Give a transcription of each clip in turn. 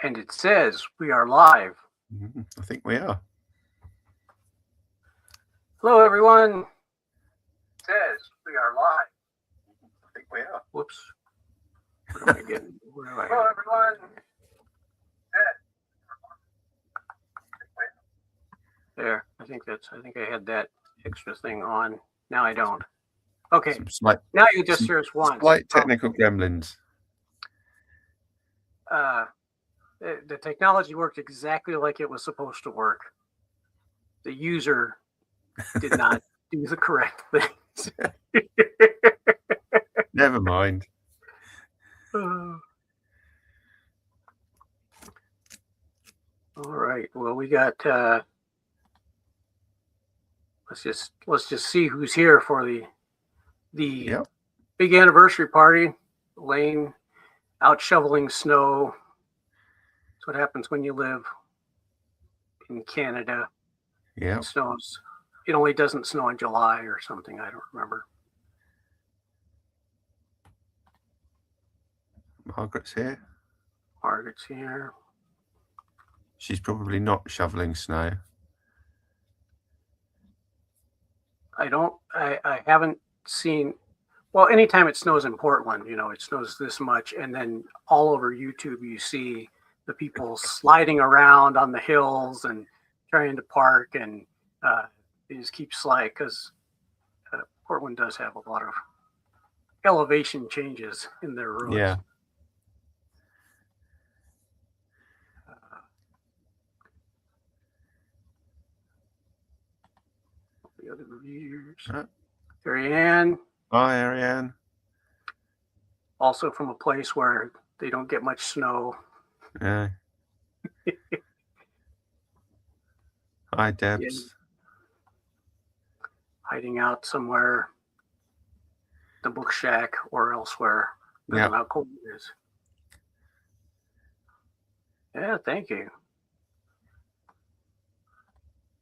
And it says we are live. I think we are. Hello, everyone. It says we are live. I think we are. Whoops. What am I getting? Hello, everyone. There. I think I had that extra thing on. Now I don't. Okay. Now you just hear us once. Slight technical gremlins. The technology worked exactly like it was supposed to work. The user did not do the correct things. Never mind. All right. Well, we got. Let's just see who's here for the big anniversary party. Lane out shoveling snow. That's what happens when you live in Canada. Yeah. It snows. It only doesn't snow in July or something. I don't remember. Margaret's here. Margaret's here. She's probably not shoveling snow. I haven't seen. Well, anytime it snows in Portland, it snows this much, and then all over YouTube you see the people sliding around on the hills and trying to park, and they just keep sliding because Portland does have a lot of elevation changes in their roads. Yeah. The other reviewers. Ariane. Hi, Ariane. Also from a place where they don't get much snow. Yeah. Hi, Debs. Yeah. Hiding out somewhere, the book shack or elsewhere. I don't know how cold it is. Yeah, thank you.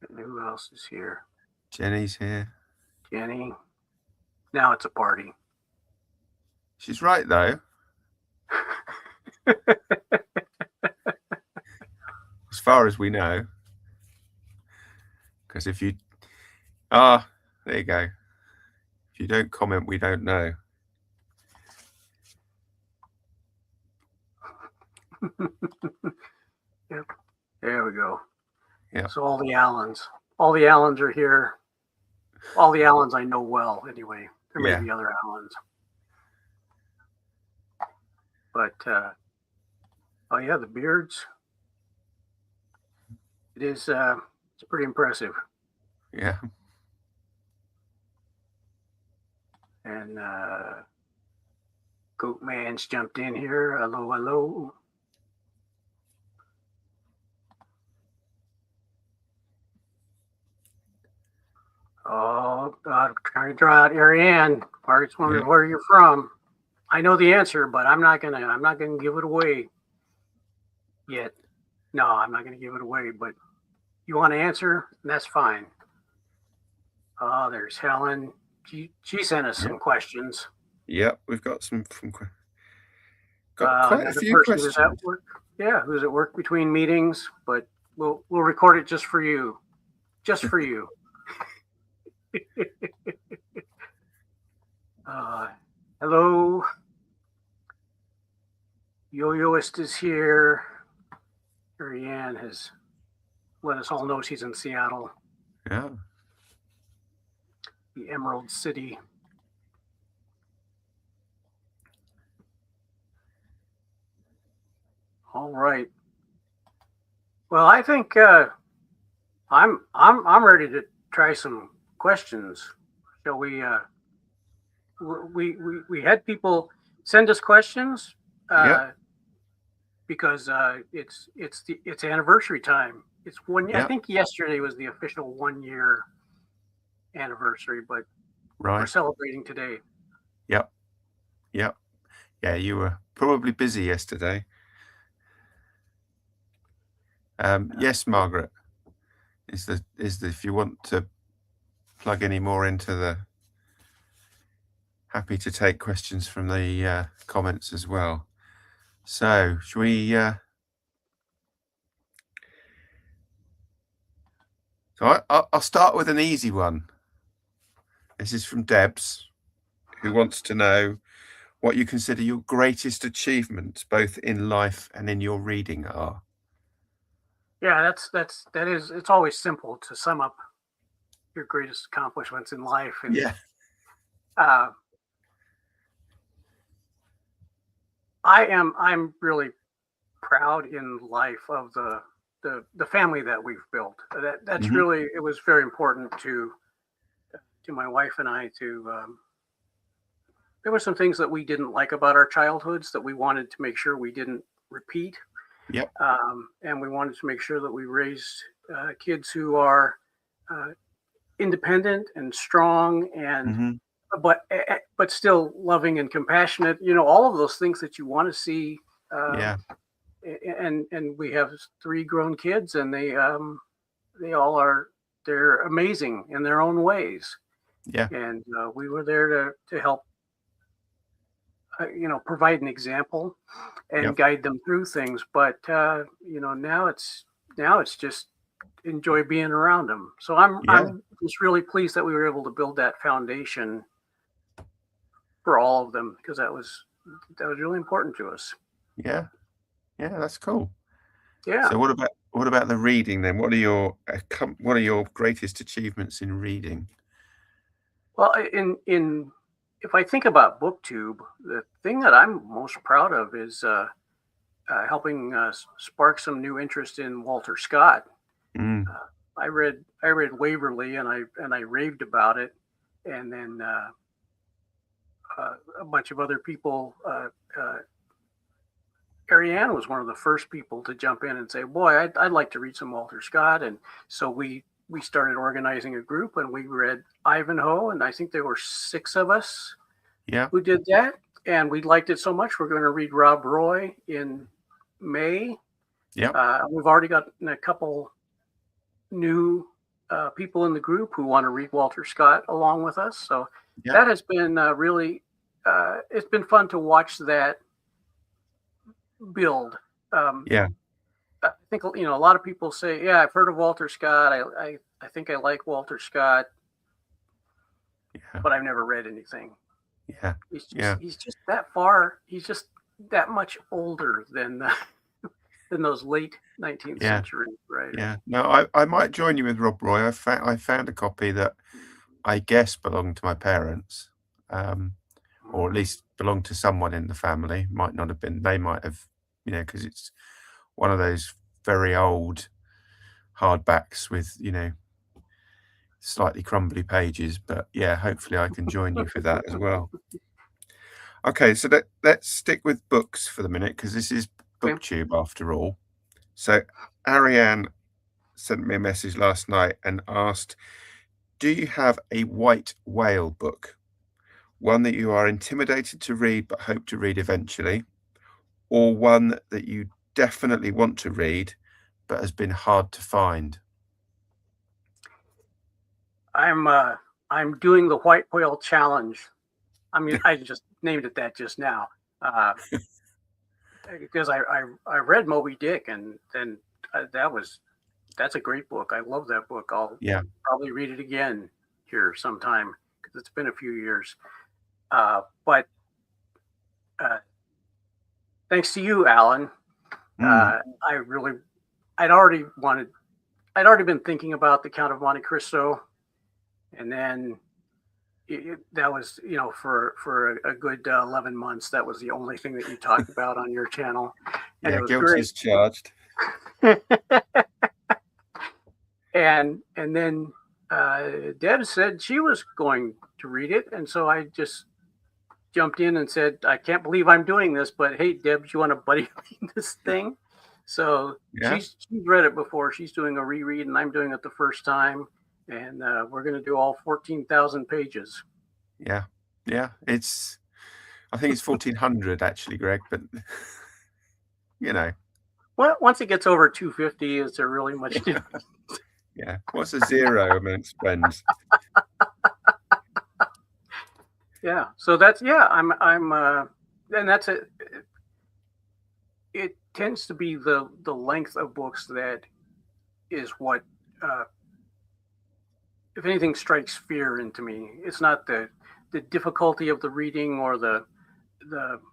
And who else is here? Jenny's here. Jenny. Now it's a party. She's right, though. As far as we know. Because if you... there you go. If you don't comment, we don't know. Yep. There we go. Yeah. So all the Allens are here. All the Allens I know well, anyway. There may be other Allens. But, oh yeah, the beards. It's pretty impressive. Yeah. And Goat Man's jumped in here. Hello, hello. Oh, God, I'm trying to draw out Ariane. Margaret's wondering where you're from. I know the answer, but I'm not gonna give it away yet. No, I'm not gonna give it away, but you want to answer, and that's fine. Oh, there's Helen. She sent us some questions. Yep, we've got some from quite a few questions. Who's at work between meetings, but we'll record it just for you. Just for you. Hello. Yo-Yoist is here. Ariane has let us all know she's in Seattle. Yeah. The Emerald City. All right. Well, I think I'm ready to try some questions. Shall we? We had people send us questions because it's anniversary time. It's 1 year. I think yesterday was the official 1 year anniversary, but we're celebrating today. Yep. Yeah, you were probably busy yesterday. Yes, Margaret. Is the if you want to plug any more into the, happy to take questions from the comments as well. So, should we So I'll start with an easy one. This is from Debs, who wants to know what you consider your greatest achievements, both in life and in your reading, are. Yeah, it's always simple to sum up your greatest accomplishments in life. And Yeah. uh, I'm really proud in life of the family that we've built. That's Mm-hmm. really, it was very important to my wife and I to. There were some things that we didn't like about our childhoods that we wanted to make sure we didn't repeat. Yep. And we wanted to make sure that we raised kids who are uh, independent and strong, and Mm-hmm. but still loving and compassionate. You know, all of those things that you want to see. Yeah. And we have 3 grown kids, and they all are, they're amazing in their own ways. Yeah. And we were there to help, provide an example and Yep. guide them through things. But now it's just enjoy being around them. So I'm just really pleased that we were able to build that foundation for all of them, because that was really important to us. Yeah. Yeah. That's cool. Yeah. So what about the reading then? What are your greatest achievements in reading? Well, in if I think about BookTube, the thing that I'm most proud of is helping spark some new interest in Walter Scott. Mm. I read Waverly, and I raved about it, and then a bunch of other people. Ariane was one of the first people to jump in and say, "Boy, I'd like to read some Walter Scott," and so we started organizing a group, and we read Ivanhoe, and I think there were 6 of us Yeah. who did that, and we liked it so much we're going to read Rob Roy in May. Yeah. We've already got a couple new people in the group who want to read Walter Scott along with us. So Yeah. that has been really, it's been fun to watch that build. Yeah. I think, a lot of people say, yeah, I've heard of Walter Scott. I think I like Walter Scott, Yeah. but I've never read anything. Yeah. He's just that far. He's just that much older than than those late 19th century writers. Yeah. No, I might join you with Rob Roy. I found a copy that I guess belonged to my parents, or at least belonged to someone in the family. Might not have been. They might have, because it's one of those very old hardbacks with, slightly crumbly pages. But yeah, hopefully I can join you for that as well. Okay, so let's stick with books for the minute, because this is BookTube after all. So Ariane sent me a message last night and asked, do you have a white whale book? One that you are intimidated to read but hope to read eventually, or one that you definitely want to read but has been hard to find? I'm doing the White Whale Challenge. I mean, I just named it that just now, because I read Moby Dick, and then that's a great book. I love that book. I'll probably read it again here sometime, because it's been a few years. But thanks to you, Alan, I'd already been thinking about The Count of Monte Cristo, and then that was, for a good 11 months, that was the only thing that you talked about on your channel. And it was guilty as charged. And then Deb said she was going to read it, and so I just jumped in and said, I can't believe I'm doing this, but hey, Deb, do you want to buddy read this thing? So she's read it before. She's doing a reread, and I'm doing it the first time, and we're going to do all 14,000 pages. Yeah. I think it's 1,400 actually, Greg, but Well, once it gets over 250, is there really much difference? Yeah. What's a zero amongst friends? Yeah. So that's, I'm and that's it. It tends to be the length of books that is what if anything strikes fear into me, it's not the difficulty of the reading or the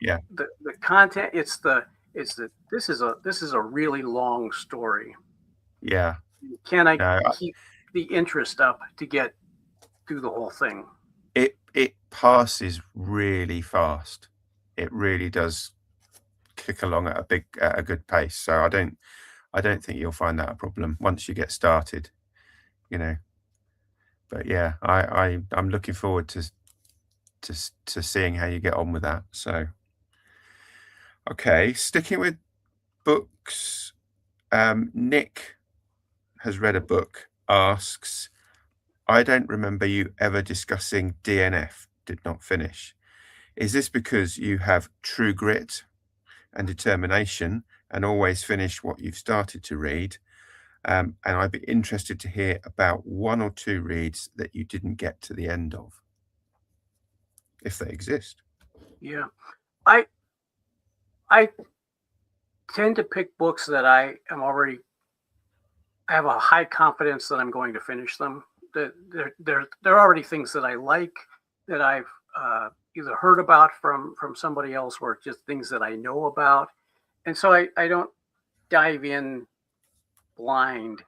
Yeah. the content. It's the this is a really long story. Yeah. Can I No, keep the interest up to get through the whole thing? it passes really fast. It really does kick along at a good pace. So I don't think you'll find that a problem once you get started, you know. But yeah, I'm looking forward to seeing how you get on with that. So okay, sticking with books, Nick has read a book, asks, I don't remember you ever discussing DNF, did not finish. Is this because you have true grit and determination and always finish what you've started to read? And I'd be interested to hear about 1 or 2 reads that you didn't get to the end of, if they exist. Yeah, I tend to pick books that I have a high confidence that I'm going to finish them. That they're already things that I like, that I've either heard about from somebody else, or just things that I know about, and so I don't dive in blind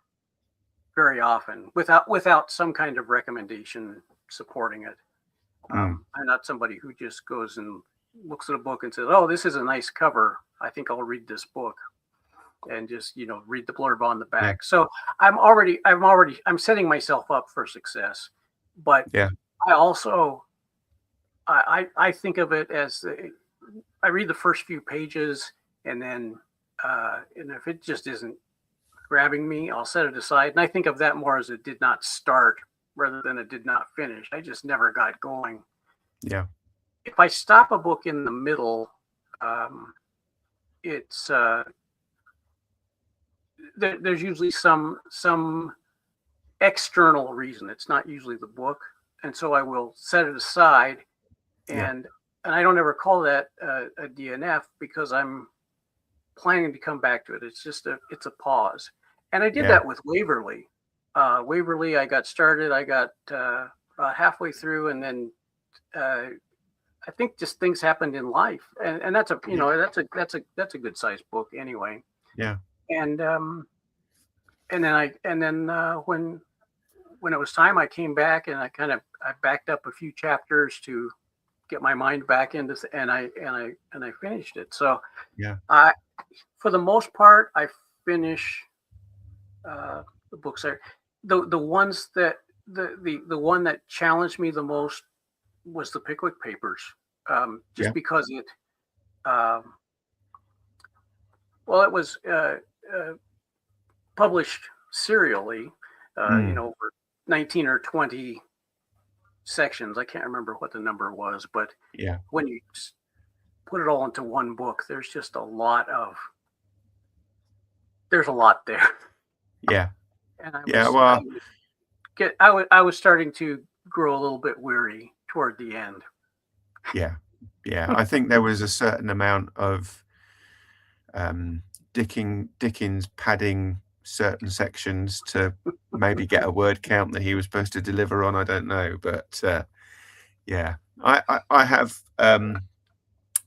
very often without some kind of recommendation supporting it. I'm not somebody who just goes and looks at a book and says, "Oh, this is a nice cover. I think I'll read this book," and just read the blurb on the back. Yeah. So I'm setting myself up for success. But Yeah. I also I think of it as I read the first few pages, and then and if it just isn't grabbing me, I'll set it aside. And I think of that more as it did not start rather than it did not finish. I just never got going. Yeah. If I stop a book in the middle, it's there's usually some external reason. It's not usually the book, and so I will set it aside, and I don't ever call that a DNF because I'm planning to come back to it. It's just it's a pause, and I did that with Waverly. Waverly, I got started. I got about halfway through, and then I think just things happened in life, and that's a that's a good sized book anyway. Yeah. And then when it was time, I came back and I backed up a few chapters to get my mind back into, and I finished it. So yeah, for the most part, I finish the books there. The ones that the one that challenged me the most was the Pickwick Papers, just because it it was published serially, for 19 or 20 sections. I can't remember what the number was, but when you put it all into one book, there's just a lot there. Yeah. And I was starting to grow a little bit weary toward the end. Yeah. I think there was a certain amount of Dickens padding certain sections to maybe get a word count that he was supposed to deliver on. I don't know, but I have in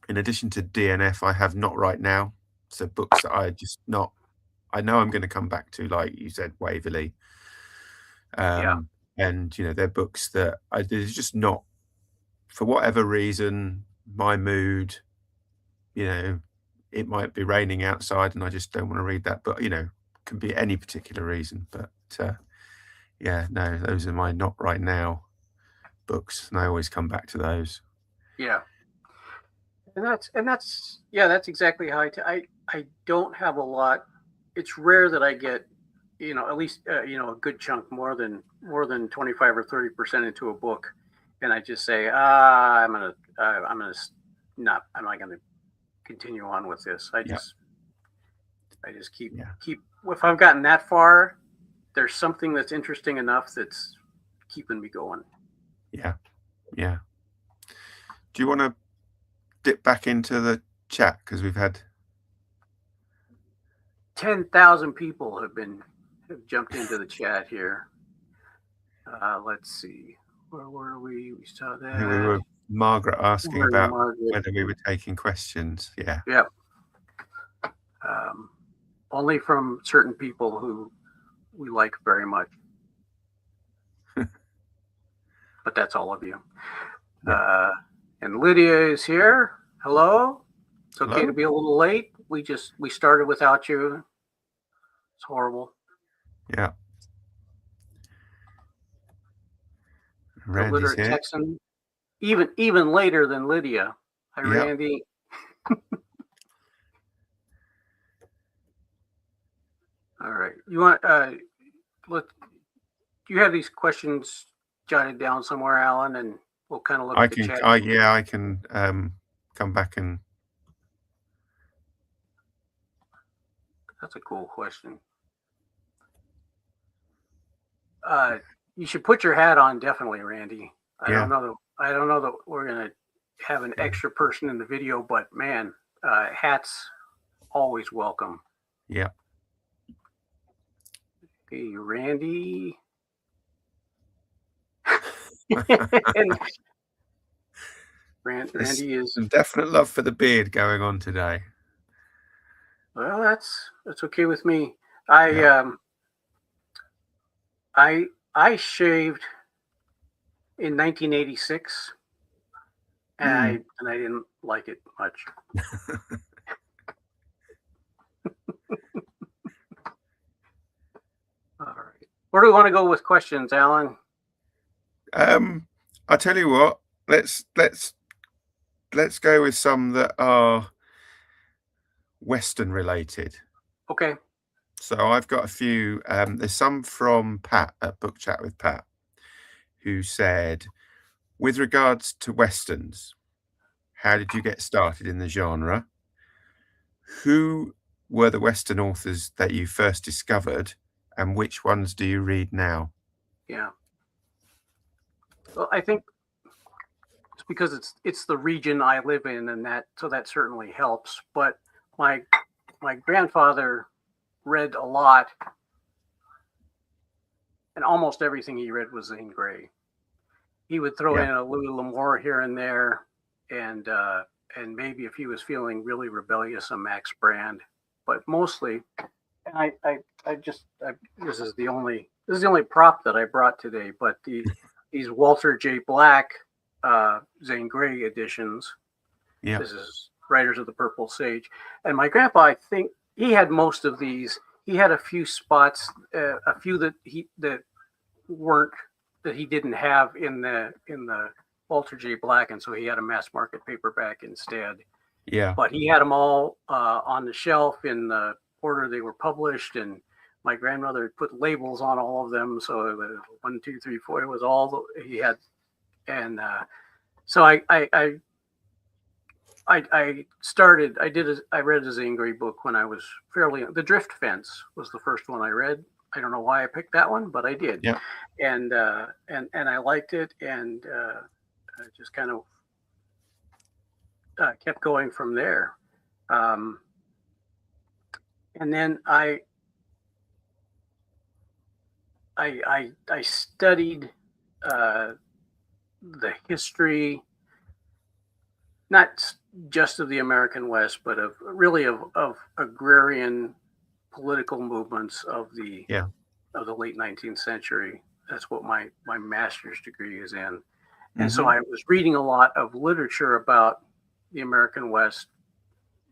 addition to DNF, I have Not Right Now. So books that I know I'm going to come back to, like you said, Waverly. And they're books that there's just not, for whatever reason, my mood, it might be raining outside and I just don't want to read that, but can be any particular reason. But no, those are my Not Right Now books, and I always come back to those. And that's exactly how I don't have a lot. It's rare that I get at least a good chunk more than 25 or 30% into a book, and I just say I'm not going to continue on with this. I just keep if I've gotten that far, there's something that's interesting enough that's keeping me going. Yeah. Do you want to dip back into the chat, because we've had 10,000 people have jumped into the chat here. Let's see. Where were we? We saw that. I think we were Margaret asking about Margaret. whether we were taking questions. Yeah. Yep. Only from certain people who we like very much. But that's all of you. Yeah. And Lydia is here. Hello. It's okay Hello? to be a little late. We started without you. It's horrible. Yeah. The Randy's literate here. Texan, even later than Lydia. Hi, Yep. Randy. All right. You want look? Do you have these questions jotted down somewhere, Alan? And we'll kind of look at the chat. I can come back and. That's a cool question. You should put your hat on, definitely, Randy. I don't know that we're gonna have an extra person in the video, but man, hats always welcome. Yeah. Okay, Randy. Randy is some definite love for the beard going on today. Well, that's okay with me. I shaved in 1986, and I didn't like it much. All right, where do we want to go with questions, Alan? I'll tell you what. Let's go with some that are Western related. Okay. So I've got a few. There's some from Pat at Book Chat with Pat, who said, with regards to Westerns, how did you get started in the genre? Who were the Western authors that you first discovered, and which ones do you read now? Yeah. Well, I think it's because it's the region I live in, and that certainly helps. But my grandfather read a lot, and almost everything he read was Zane Grey. He would throw in a Louis L'Amour here and there, and maybe if he was feeling really rebellious, a Max Brand, but mostly. And this is the only prop that I brought today, but these Walter J. Black Zane Grey editions. Yeah. This is Riders of the Purple Sage, and my grandpa, I think he had most of these. He had a few spots, a few that he didn't have in the Walter J. Black, and so he had a mass market paperback instead. Yeah. But he had them all on the shelf in the order they were published, and my grandmother put labels on all of them, so it was 1, 2, 3, 4. It was all he had, and so I read a Zane Grey book when I was fairly. The Drift Fence was the first one I read. I don't know why I picked that one, but I did. Yeah. And I liked it, and I just kind of kept going from there. And then I studied the history, not just of the American West, but of agrarian political movements of the late 19th century. That's what my master's degree is in. And so I was reading a lot of literature about the American West,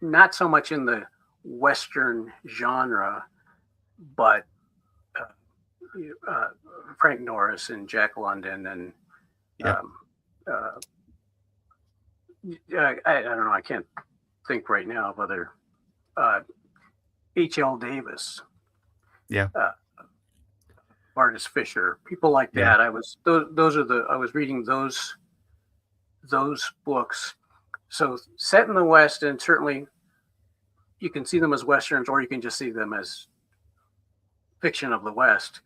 not so much in the Western genre, but Frank Norris and Jack London and I don't know. I can't think right now of other H.L. Davis. Yeah. Marcus Fisher, people like that. I was reading those books. So set in the West, and certainly you can see them as Westerns, or you can just see them as fiction of the West,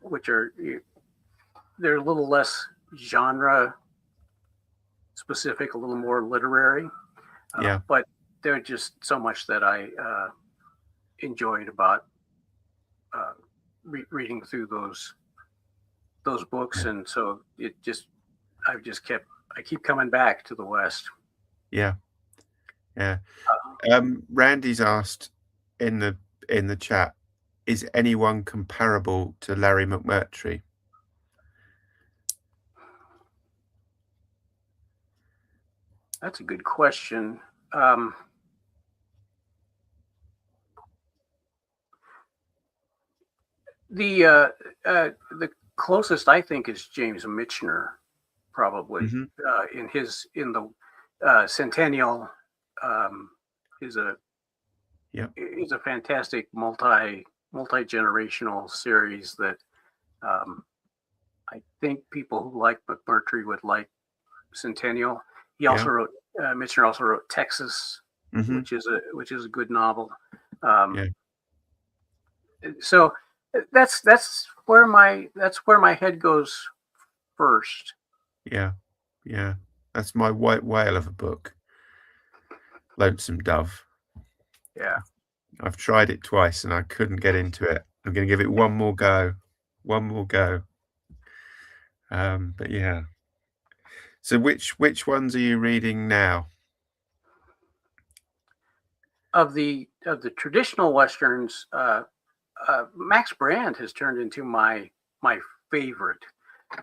which they're a little less genre specific, a little more literary. But there's just so much that I enjoyed about reading through those books, and so I keep coming back to the West. Yeah. Randy's asked in the chat, is anyone comparable to Larry McMurtry? That's a good question. The closest I think is James Michener, probably. In the Centennial, is a fantastic multi-generational series that I think people who like McMurtry would like Centennial. He also wrote Michener also wrote Texas, which is a good novel. So that's where my head goes first. Yeah. That's my white whale of a book. Lonesome Dove. Yeah. I've tried it twice and I couldn't get into it. I'm going to give it one more go. But yeah. So which ones are you reading now? Of the traditional Westerns, Max Brand has turned into my favorite,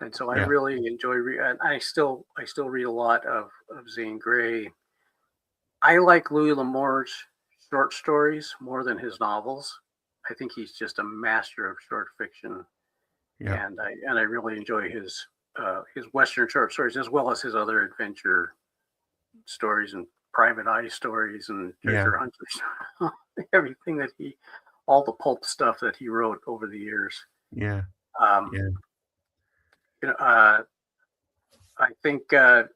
and so I really enjoy. I still read a lot of Zane Grey. I like Louis L'Amour's short stories more than his novels. I think he's just a master of short fiction, and I really enjoy his Western short stories as well as his other adventure stories and private eye stories and treasure hunters. Everything that all the pulp stuff that he wrote over the years. I think it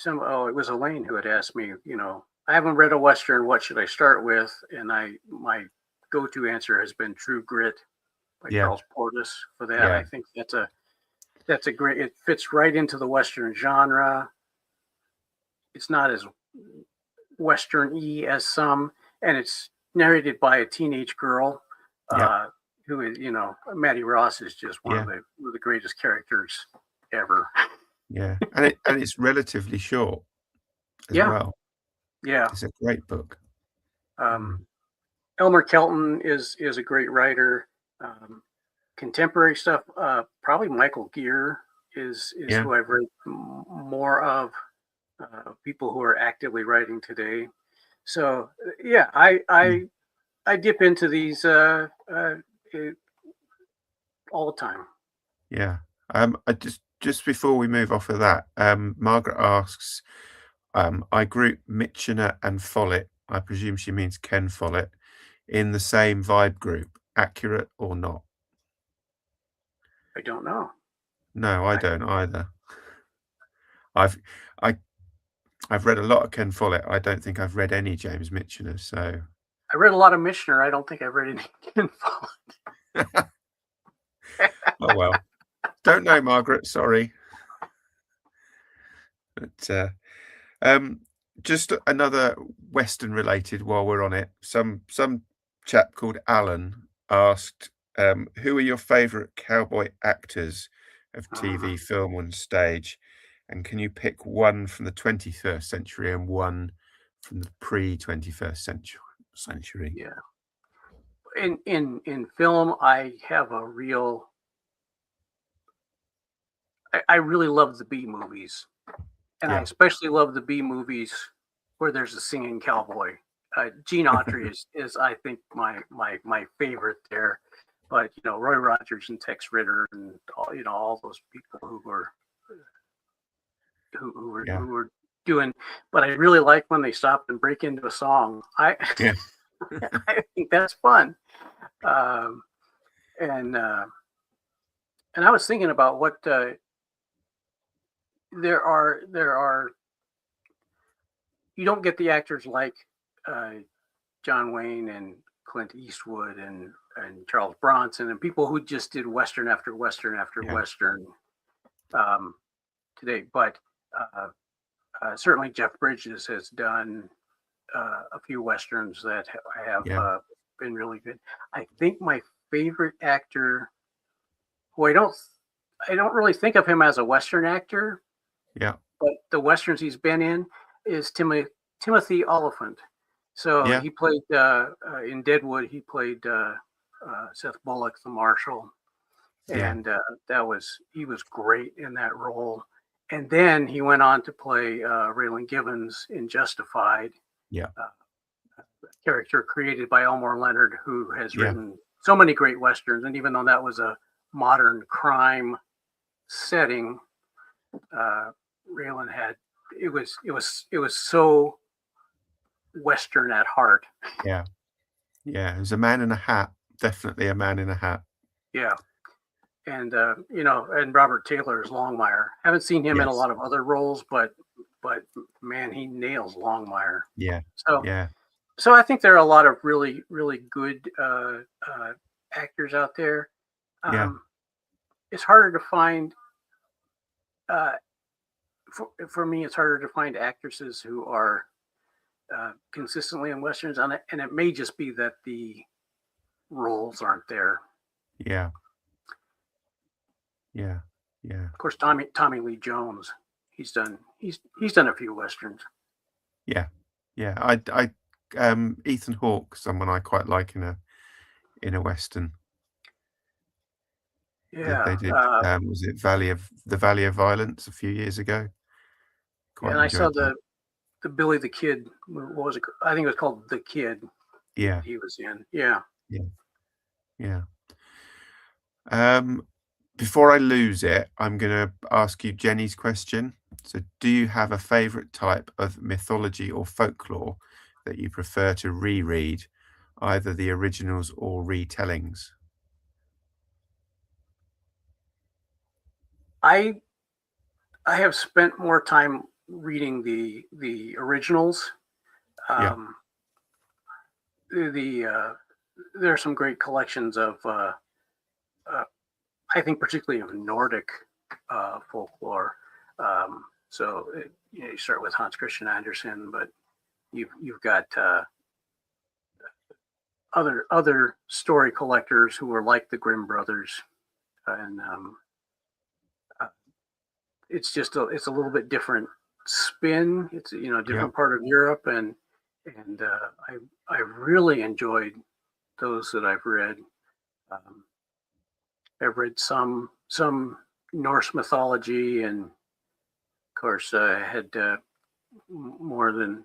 was Elaine who had asked me, I haven't read a Western, what should I start with? And my go-to answer has been True Grit by Charles Portis for that. I think that's a great, it fits right into the Western genre. It's not as Western-y as some, and it's narrated by a teenage girl who is, Maddie Ross is just one of the greatest characters ever. Yeah, and it's relatively short as well. Yeah, it's a great book. Elmer Kelton is a great writer. Contemporary stuff, probably Michael Gear is who I've read more of. People who are actively writing today. So I dip into these all the time. Yeah. I just before we move off of that, Margaret asks, I group Michener and Follett, I presume she means Ken Follett, in the same vibe group. Accurate or not? I don't know. No, I don't either. I've read a lot of Ken Follett. I don't think I've read any James Michener. So I read a lot of Michener. I don't think I've read any Ken Follett. Oh well, don't know, Margaret. Sorry, but just another Western related. While we're on it, some chap called Alan asked, "Who are your favourite cowboy actors of TV, film, and stage? And can you pick one from the 21st century and one from the pre-21st century?" Yeah. In film, I have a real. I really love the B movies, and I especially love the B movies where there's a singing cowboy. Gene Autry is I think my favorite there, but Roy Rogers and Tex Ritter and all those people who were doing. But I really like when they stop and break into a song. I think that's fun. And I was thinking about what there are. You don't get the actors like John Wayne and Clint Eastwood and Charles Bronson and people who just did Western after Western after Western today. But certainly Jeff Bridges has done a few Westerns that have been really good. I think my favorite actor, who I don't I don't really think of him as a Western actor, Yeah. but the Westerns he's been in is Timothy Oliphant. So Yeah. he played in Deadwood. He played Seth Bullock, the marshal, Yeah. and he was great in that role. And then he went on to play Raylan Givens in Justified, Yeah. a character created by Elmore Leonard, who has Yeah. written so many great westerns. And even though that was a modern crime setting, Raylan had it was so Western at heart. Yeah. Yeah. It was a man in a hat. Definitely a man in a hat. Yeah. And and Robert Taylor is Longmire. Haven't seen him in a Yes. lot of other roles, but man, he nails Longmire. Yeah. So Yeah. so I think there are a lot of really good actors out there. Yeah. It's harder to find. For me, it's harder to find actresses who are consistently in westerns, and it may just be that the roles aren't there. Yeah. Yeah. Yeah. Of course, Tommy Lee Jones, he's done a few westerns. Yeah. Yeah. Ethan Hawke, someone I quite like in a western. Yeah, They did. Was it the Valley of Violence a few years ago? Quite and I saw enjoyed that. the Billy the Kid. What was it? I think it was called The Kid. Yeah. He was in. Yeah. Yeah. Yeah. Before I lose it, I'm going to ask you Jenny's question. So, do you have a favorite type of mythology or folklore that you prefer to reread, either the originals or retellings? I have spent more time reading the originals. Yeah. There are some great collections of I think particularly of Nordic folklore. You start with Hans Christian Andersen, but you've got other story collectors who are like the Grimm brothers, and it's a little bit different spin. It's a different part of Europe, and I really enjoyed those that I've read. I've read some Norse mythology, and of course I had more than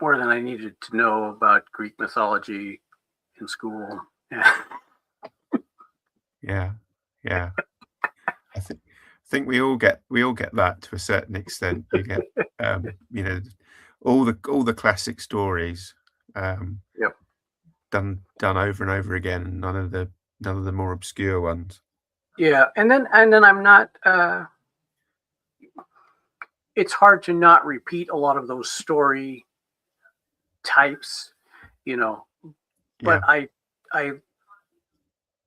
I needed to know about Greek mythology in school. Yeah. Yeah. I think we all get that to a certain extent. You get all the classic stories Yep. done over and over again, and none of the more obscure ones. Yeah, and then I'm not. It's hard to not repeat a lot of those story types, But I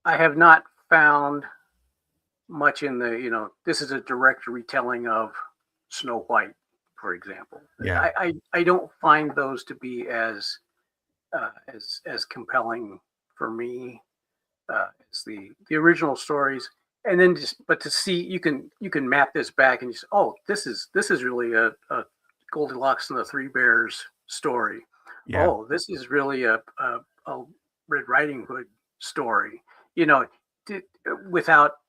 have not found much in the this is a direct retelling of Snow White, for example. Yeah. I don't find those to be as compelling for me as the original stories. And then but to see you can map this back and you say, oh, this is really a Goldilocks and the Three Bears story. Yeah. Oh, this is really a Red Riding Hood story.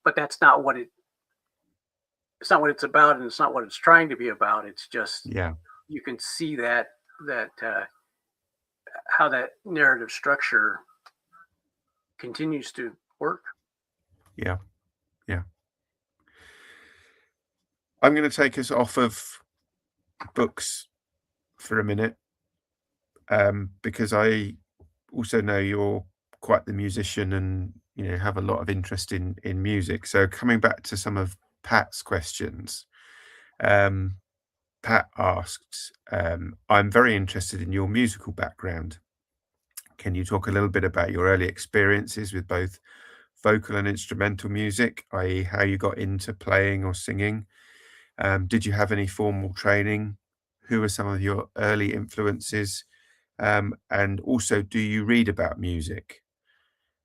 But that's not what it's not what it's about, and it's not what it's trying to be about. It's just you can see that how that narrative structure continues to work. Yeah. Yeah. I'm going to take us off of books for a minute, because I also know you're quite the musician and have a lot of interest in music. So coming back to some of Pat's questions, Pat asked, I'm very interested in your musical background. Can you talk a little bit about your early experiences with both vocal and instrumental music, i.e. how you got into playing or singing? Did you have any formal training? Who are some of your early influences? And also, do you read about music?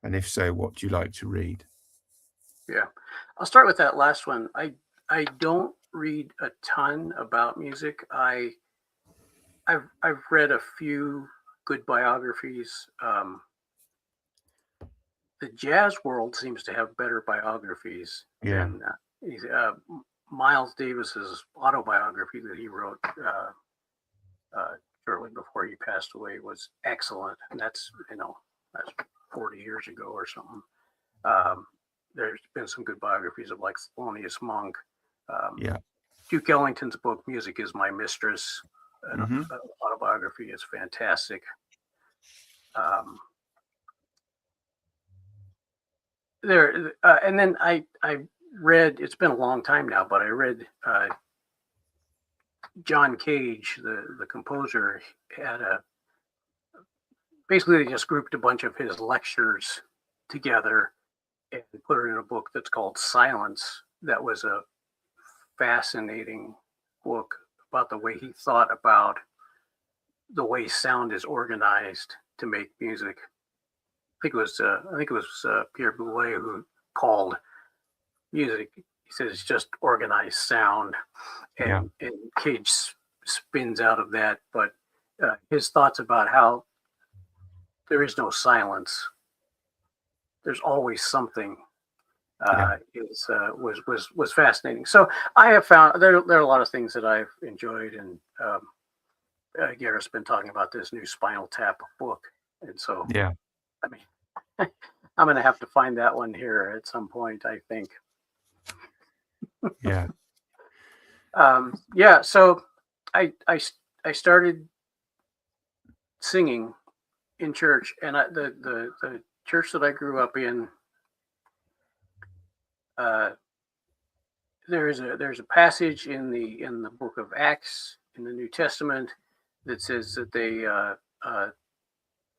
And if so, what do you like to read? Yeah. I'll start with that last one. I don't read a ton about music. I've read a few good biographies. The jazz world seems to have better biographies Yeah. than Miles Davis's autobiography that he wrote shortly before he passed away was excellent, and that's 40 years ago or something. There's been some good biographies of like Thelonious Monk. Yeah. Duke Ellington's book "Music Is My Mistress," an hmm autobiography, is fantastic. And then I read. It's been a long time now, but I read John Cage, the composer, had basically they just grouped a bunch of his lectures together and put it in a book that's called Silence. That was a fascinating book about the way he thought about the way sound is organized to make music. I think it was Pierre Boulez who called music. He says it's just organized sound, and Cage spins out of that. But his thoughts about how there is no silence, there's always something, was fascinating. So I have found there are a lot of things that I've enjoyed, and Garrett's been talking about this new Spinal Tap book, and so I mean, I'm going to have to find that one here at some point, I think. Yeah. So I started singing in church, and the church that I grew up in, there's a passage in the book of Acts in the New Testament that says that they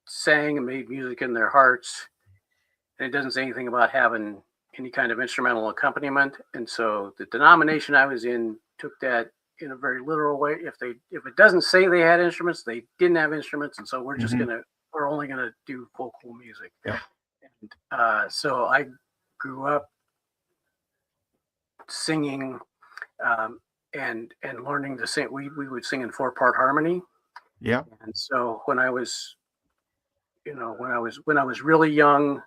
sang and made music in their hearts, and it doesn't say anything about having any kind of instrumental accompaniment. And so the denomination I was in took that in a very literal way. If it doesn't say they had instruments, they didn't have instruments, and so we're only gonna do vocal music. Yeah. And so I grew up singing and learning to sing. We would sing in 4-part harmony. Yeah. And so when I was really young,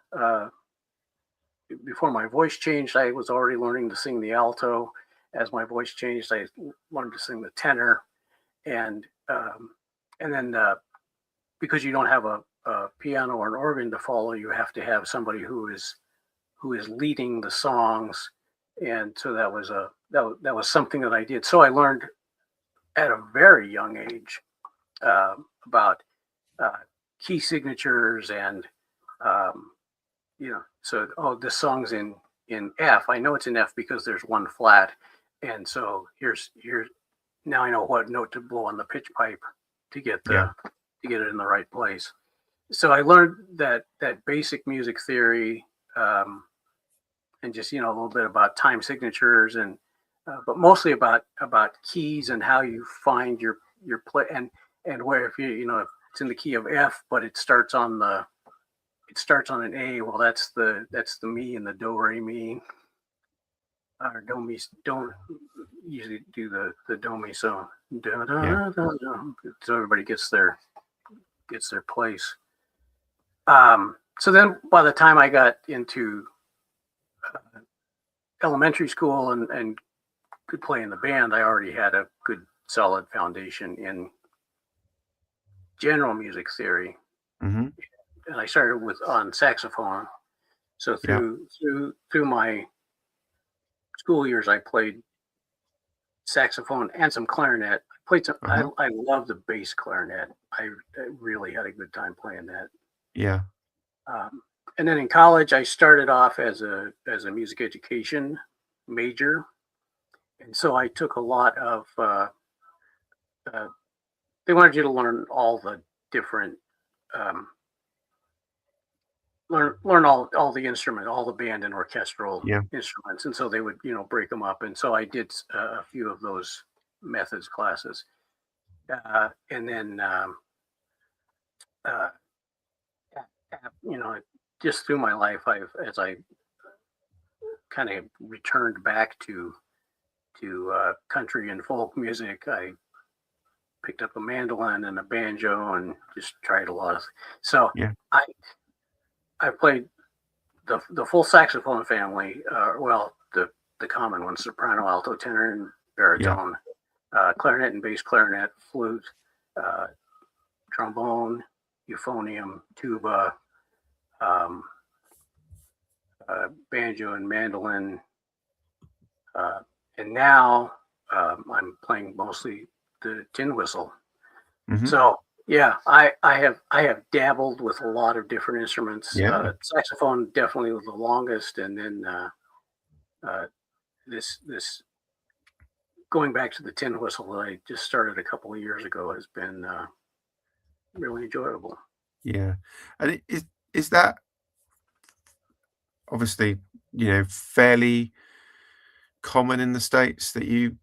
before my voice changed, I was already learning to sing the alto. As my voice changed, I learned to sing the tenor, and then because you don't have a piano or an organ to follow, you have to have somebody who is leading the songs, and so that was something that I did. So I learned at a very young age about key signatures and so this song's in F. I know it's in F because there's one flat, and so here's now I know what note to blow on the pitch pipe to get to get it in the right place. So I learned that basic music theory, and just a little bit about time signatures, and but mostly about keys and how you find your play, and where if if it's in the key of F, but it starts on an A. Well, that's the mi and the do re mi. Or don't usually do the do mi, so so everybody gets their place. So then by the time I got into elementary school and could play in the band, I already had a good solid foundation in general music theory. Mm-hmm. And I started on saxophone. So through my school years, I played saxophone and some clarinet. I played some. I love the bass clarinet. I really had a good time playing that. Yeah. And then in college, I started off as a music education major, and so I took a lot of. They wanted you to learn all the different. Learn all the instrument, all the band and orchestral instruments, and so they would break them up, and so I did a few of those methods classes, and then just through my life, as I kind of returned back to country and folk music. I picked up a mandolin and a banjo and just tried a lot of. So Yeah. I played the full saxophone family. The common ones: soprano, alto, tenor, and baritone. Clarinet and bass clarinet, flute, trombone, euphonium, tuba, banjo and mandolin, and now I'm playing mostly the tin whistle. Mm-hmm. So yeah, I have dabbled with a lot of different instruments. Yeah. Saxophone definitely was the longest, and then this going back to the tin whistle that I just started a couple of years ago has been really enjoyable. Yeah. And is that obviously, fairly common in the States that you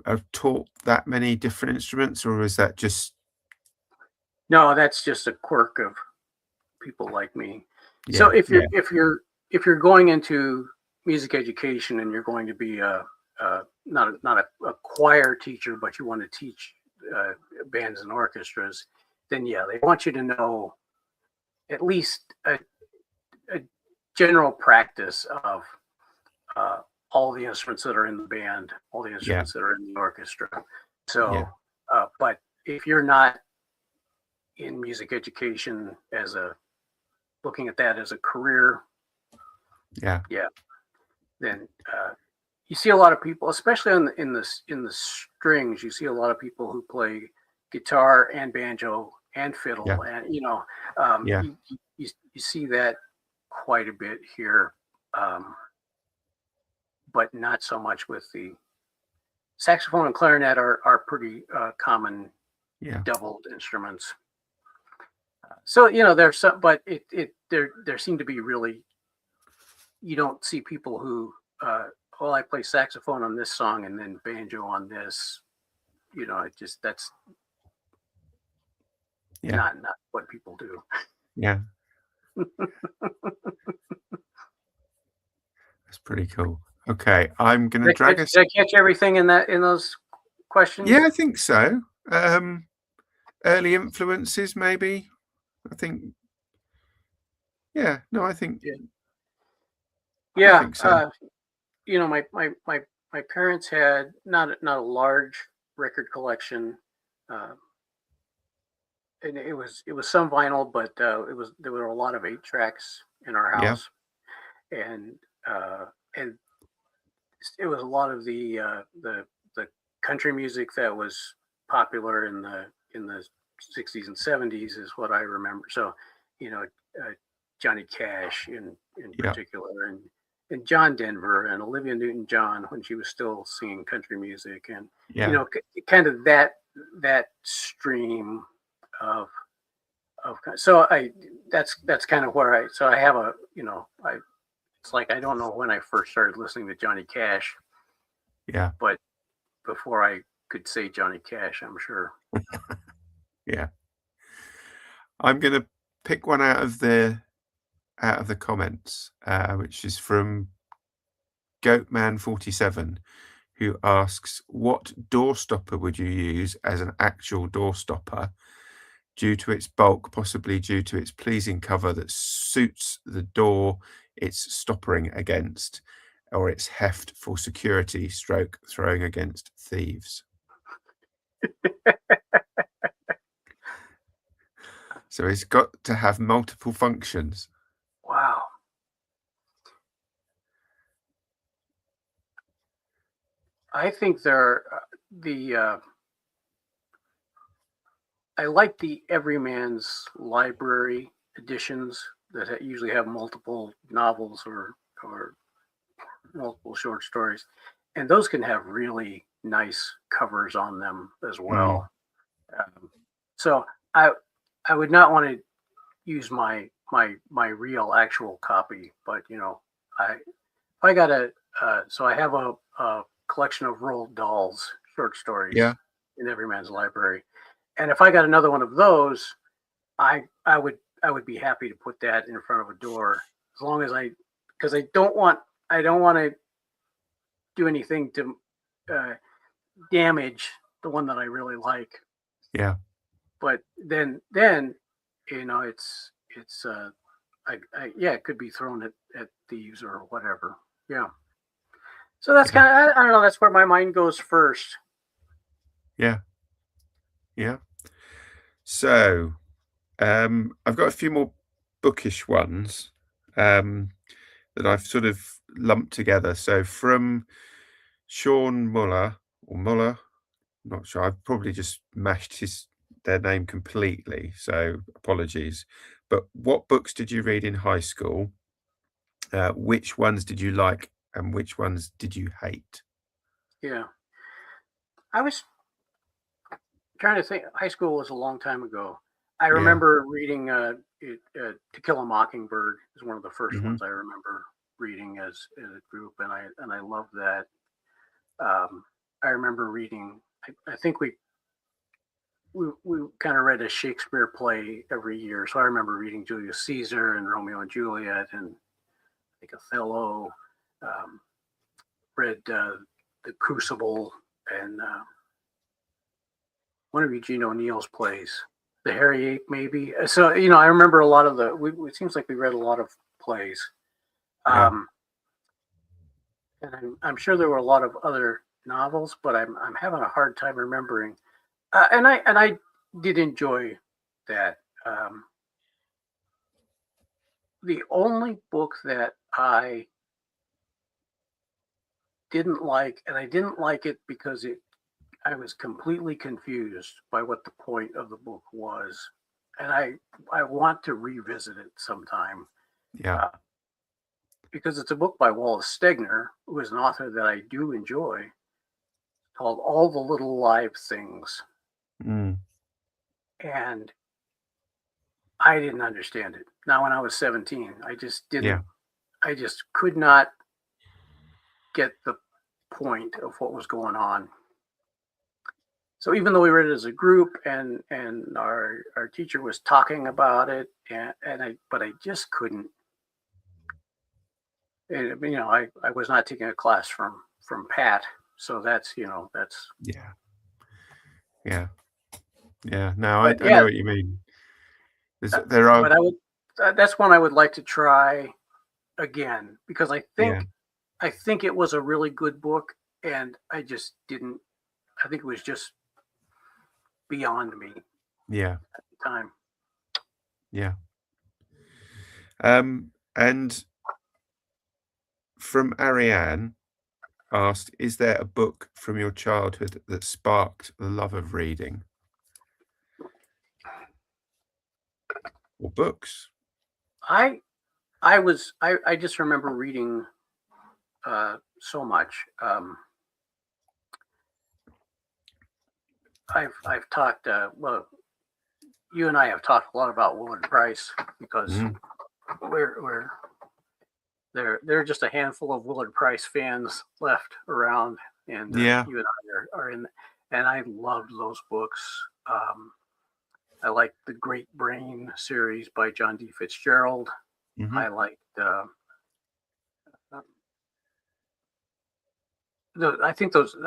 have taught that many different instruments, or is that just? No, that's just a quirk of people like me. Yeah, so if you're going into music education and you're going to be not a choir teacher, but you want to teach bands and orchestras, then yeah, they want you to know at least a general practice of all the instruments that are in the band, all the instruments that are in the orchestra. So, but if you're not in music education looking at that as a career, then you see a lot of people, especially in the strings. You see a lot of people who play guitar and banjo and fiddle, and you see that quite a bit here, but not so much with the saxophone and clarinet are pretty common doubled instruments. So there's some, but there seem to be really, you don't see people who I play saxophone on this song and then banjo on this. It just that's not what people do. Yeah. That's pretty cool. Okay, I'm going to drag us. Did I catch everything in those questions? Yeah, I think so. Early influences, maybe. I think. Yeah. No, I think. Yeah. I think so. My parents had not a large record collection, and it was some vinyl, but there were a lot of 8-tracks in our house, and it was a lot of the country music that was popular in the 60s and 70s is what I remember. So, Johnny Cash in particular, and John Denver and Olivia Newton-John when she was still singing country music, and kind of that stream of so that's kind of where I have it's like I don't know when I first started listening to Johnny Cash. Yeah. But before I could say Johnny Cash, I'm sure. Yeah. I'm going to pick one out of the comments, which is from Goatman47, who asks, what door stopper would you use as an actual door stopper due to its bulk, possibly due to its pleasing cover that suits the door it's stoppering against, or its heft for security / throwing against thieves? So it's got to have multiple functions. Wow. I think I like the Everyman's Library editions that usually have multiple novels or multiple short stories, and those can have really nice covers on them as well. So I would not want to use my real actual copy, but I got so I have a collection of Roald Dahl's short stories in Everyman's Library, and if I got another one of those, I would be happy to put that in front of a door, as long as because I don't want I don't want to do anything to damage the one that I really like. Yeah. But then it's yeah, it could be thrown at thieves or whatever. Yeah. So that's kind of, I don't know, that's where my mind goes first. Yeah. Yeah. So I've got a few more bookish ones that I've sort of lumped together. So from Sean Muller, not sure. I've probably just mashed their name completely, so apologies. But what books did you read in high school? Which ones did you like, and which ones did you hate? Yeah. I was trying to think. High school was a long time ago. I remember reading To Kill a Mockingbird is one of the first ones I remember reading as a group, and I loved that. I remember reading. I think we kind of read a Shakespeare play every year, so I remember reading Julius Caesar and Romeo and Juliet and I think Othello. Read The Crucible and one of Eugene O'Neill's plays, The Hairy Ape, maybe. So I remember a lot of it seems like we read a lot of plays. And I'm sure there were a lot of other novels, but I'm having a hard time remembering. And I did enjoy that. The only book that I didn't like, and I didn't like it because I was completely confused by what the point of the book was, and I want to revisit it sometime. Yeah. Because it's a book by Wallace Stegner, who is an author that I do enjoy, called All the Little Live Things. And I didn't understand it. Now, when I was 17, I just didn't. Yeah. I just could not get the point of what was going on. So even though we read it as a group and our teacher was talking about it, but I just couldn't. And, I was not taking a class from Pat, so that's. Yeah. No, I know what you mean. There are. But that's one I would like to try again, because I think it was a really good book, and I just didn't. I think it was just beyond me. Yeah. At the time. Yeah. And from Ariane asked, is there a book from your childhood that sparked the love of reading? Or books? I just remember reading so much. I've talked, well, you and I have talked a lot about Willard Price, because there are just a handful of Willard Price fans left around, and you and I are in, and I loved those books. I liked the Great Brain series by John D. Fitzgerald. I liked I think those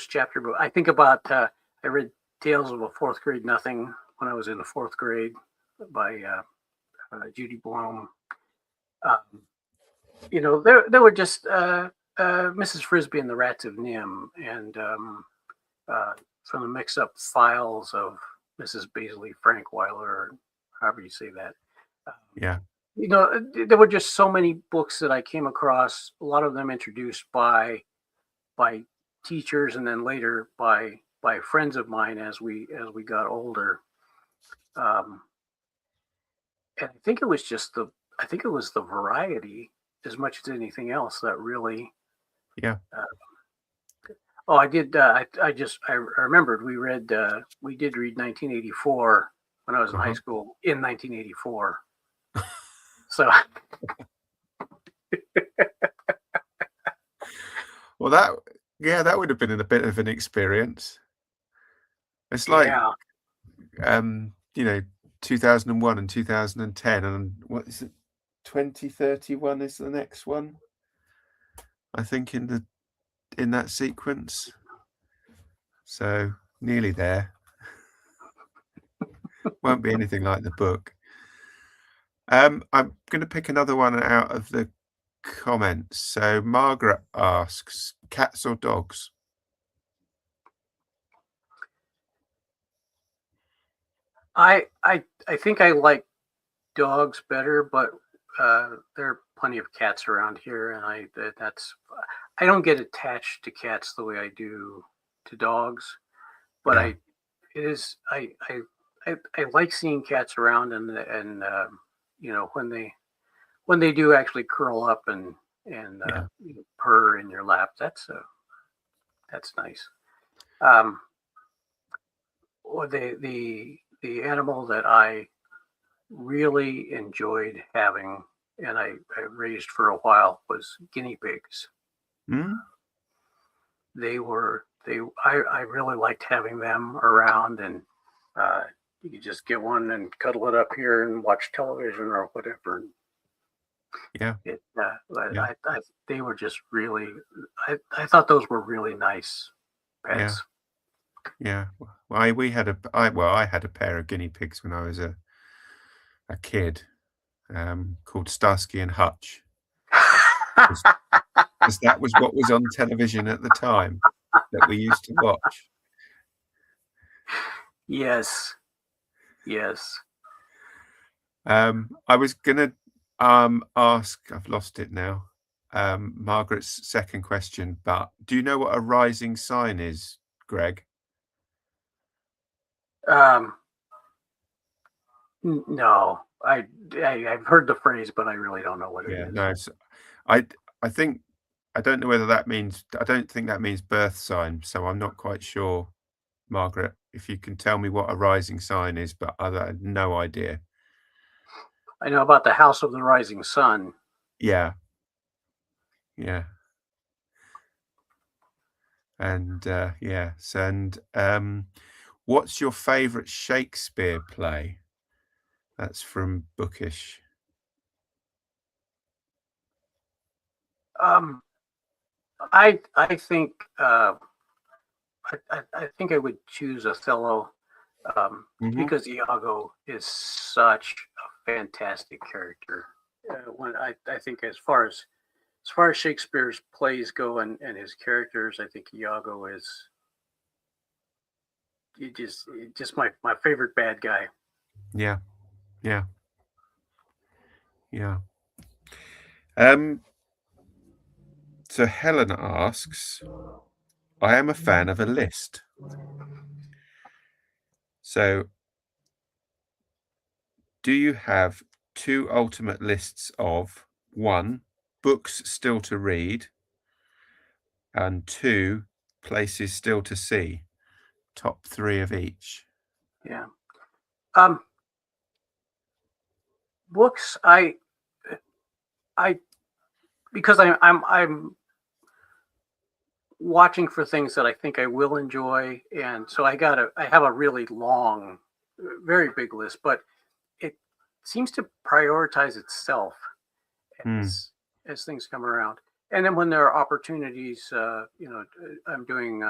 chapter books. I think about I read Tales of a Fourth Grade Nothing when I was in the fourth grade by Judy Blume. There were just Mrs. Frisbee and the Rats of Nim, and from the mix-up files of Mrs. Baisley Frankweiler, or however you say that. There were just so many books that I came across. A lot of them introduced by teachers, and then later by friends of mine as we got older. And I think it was the variety as much as anything else that really. I did. I remembered we did read 1984 when I was in high school, in 1984. So. Well, that would have been a bit of an experience. It's like, 2001 and 2010, and what is it? 2031 is the next one. I think, in that sequence. So nearly there. Won't be anything like the book. I'm going to pick another one out of the comments. So Margaret asks, cats or dogs? I think I like dogs better, but there are plenty of cats around here, and I don't get attached to cats the way I do to dogs. But Yeah. I like seeing cats around, and when they do actually curl up and Yeah. purr in your lap, that's nice. Or the animal that I really enjoyed having and I raised for a while was guinea pigs. Mm? I really liked having them around, and you could just get one and cuddle it up here and watch television or whatever. Yeah. Yeah. They were just really. I thought those were really nice pets. Yeah. Well, I had a pair of guinea pigs when I was a kid, called Starsky and Hutch. Because that was what was on television at the time that we used to watch. Yes. Yes. I was gonna ask, I've lost it now. Margaret's second question, but do you know what a rising sign is, Greg? No, I've heard the phrase, but I really don't know what it is. No, I think I don't know whether that means. I don't think that means birth sign, so I'm not quite sure, Margaret. If you can tell me what a rising sign is, but I had no idea. I know about the House of the Rising Sun. Yeah. And yes, and what's your favourite Shakespeare play? That's from Bookish. I think I think I would choose Othello because Iago is such a fantastic character. When I think as far as Shakespeare's plays go and his characters, I think Iago is just my favorite bad guy. Yeah. So Helen asks, I am a fan of a list. So do you have 2 ultimate lists of 1, books still to read, and 2, places still to see? Top 3 of each. Yeah. Books, I because I'm watching for things that I think I will enjoy, and so I have a really long, very big list, but it seems to prioritize itself as things come around. And then when there are opportunities, I'm doing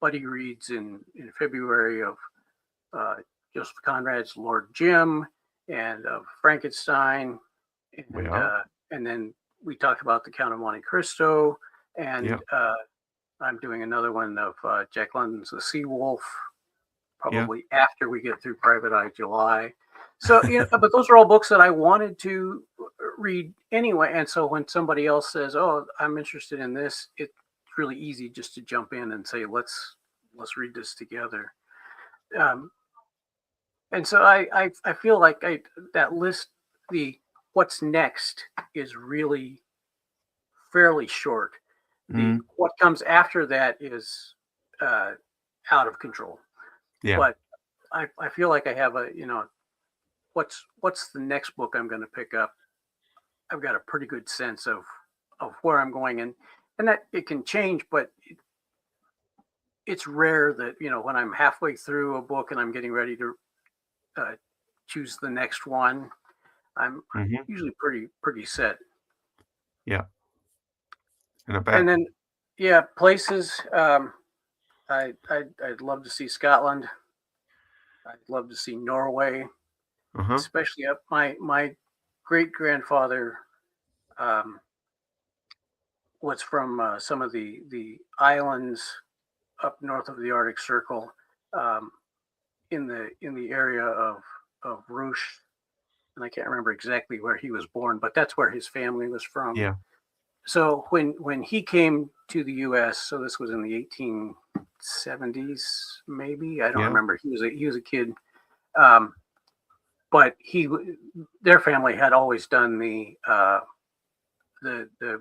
buddy reads in February of Joseph Conrad's Lord Jim and of Frankenstein, and then we talked about the Count of Monte Cristo, and I'm doing another one of Jack London's The Sea Wolf, probably after we get through Private Eye July. So, but those are all books that I wanted to read anyway. And so when somebody else says, "Oh, I'm interested in this," it's really easy just to jump in and say, "Let's read this together." And so I feel like that list, the what's next, is really fairly short. What comes after that is out of control. But I feel like I have what's the next book I'm going to pick up. I've got a pretty good sense of where I'm going, and that it can change, but it's rare that when I'm halfway through a book and I'm getting ready to choose the next one, I'm usually pretty set. Yeah. And I bet. And then, yeah, places. I'd love to see Scotland. I'd love to see Norway, especially up my great grandfather was from some of the islands up north of the Arctic Circle, um, in the area of Rouge, and I can't remember exactly where he was born, but that's where his family was from. Yeah. So when he came to the U.S., so this was in the 1870s, maybe, I don't remember. He was a kid, but their family had always done the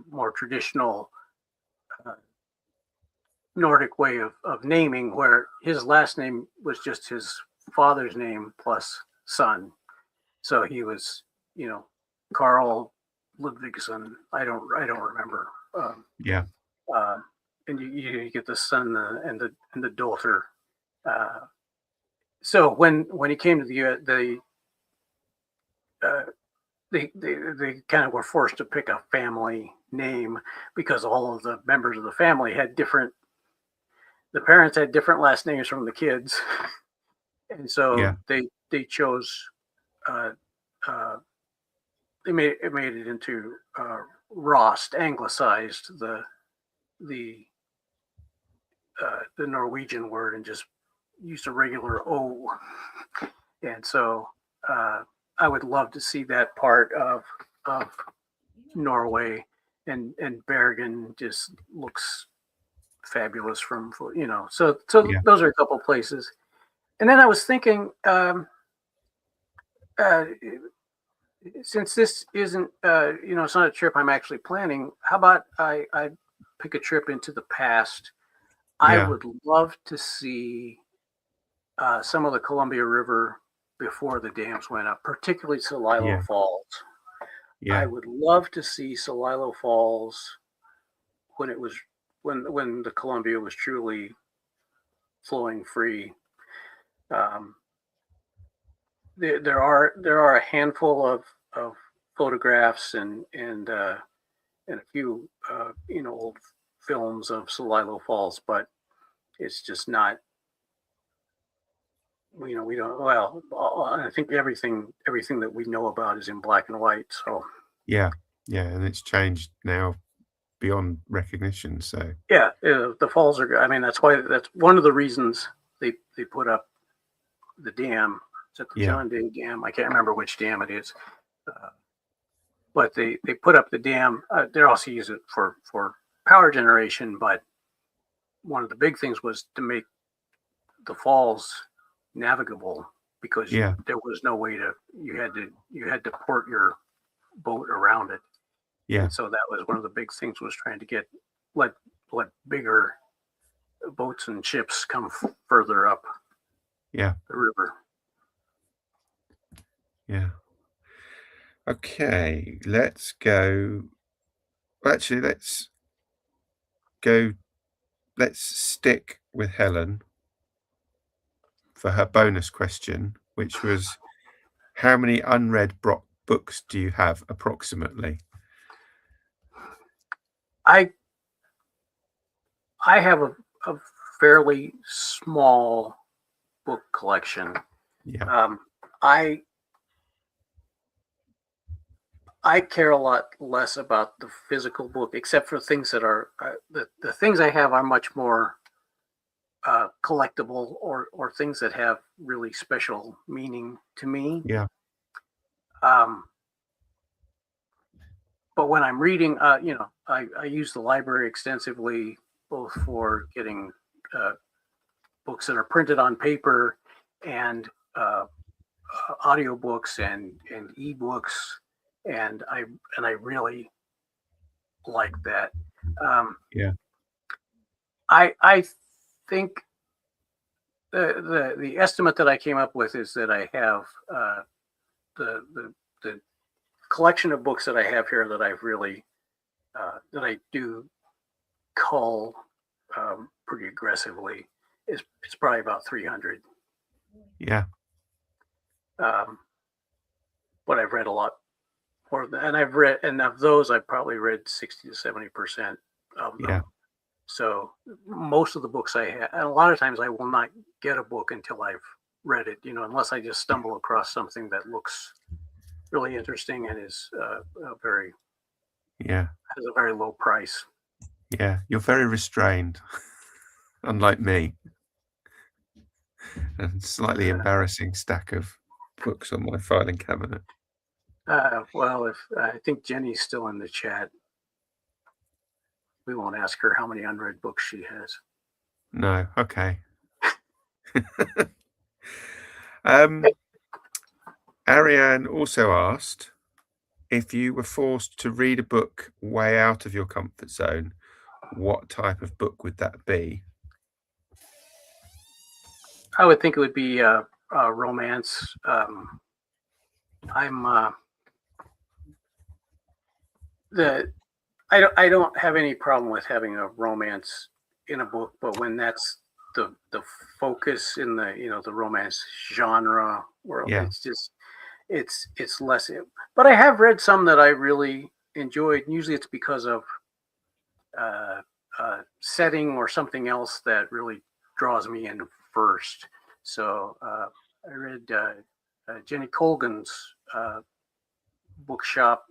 more traditional Nordic way of naming, where his last name was just his father's name plus son. So he was, Carl Ludvigson. I don't remember. Yeah. And you get the son and the daughter. So when he came to the U.S., they kind of were forced to pick a family name because all of the members of the family had different. The parents had different last names from the kids, and so they chose. They made it into Rost, anglicized the Norwegian word and just used a regular O. And so I would love to see that part of Norway, and Bergen just looks fabulous from, so those are a couple places. And then I was thinking, since this isn't, it's not a trip I'm actually planning, how about I pick a trip into the past? I would love to see some of the Columbia River before the dams went up, particularly Celilo Falls. I would love to see Celilo Falls when it was when the Columbia was truly flowing free. There are a handful of photographs and a few old films of Celilo Falls, but it's just not. We don't. Well, I think everything that we know about is in black and white. So yeah, and it's changed now beyond recognition. So the falls are. I mean, that's one of the reasons they put up the dam. It's at the John Day Dam. I can't remember which dam it is, but they put up the dam. They also use it for power generation, but one of the big things was to make the falls navigable, because there was no way to. You had to port your boat around it. And so that was one of the big things, was trying to let bigger boats and ships come further up the river. Okay, let's go. Actually, let's stick with Helen for her bonus question, which was, how many unread books do you have approximately? I have a fairly small book collection. I care a lot less about the physical book, except for things that are the things I have are much more collectible, or things that have really special meaning to me. But when I'm reading, I use the library extensively, both for getting books that are printed on paper, and audiobooks and ebooks, and I really like that. I think the estimate that I came up with is that I have the collection of books that I have here that I've really that I do cull pretty aggressively is probably about 300. But I've read a lot more, and of those I've probably read 60 to 70% of them. Yeah. So most of the books I have, and a lot of times I will not get a book until I've read it, unless I just stumble across something that looks really interesting and is has a very low price. Yeah, you're very restrained, unlike me. And slightly embarrassing stack of books on my filing cabinet. Well, if I think Jenny's still in the chat, we won't ask her how many unread books she has. No, okay. Ariane also asked, if you were forced to read a book way out of your comfort zone, what type of book would that be? I would think it would be a romance. I don't have any problem with having a romance in a book, but when that's the focus in the romance genre world, it's just it's less. But I have read some that I really enjoyed. And usually, it's because of setting or something else that really draws me in first. So I read Jenny Colgan's bookshop.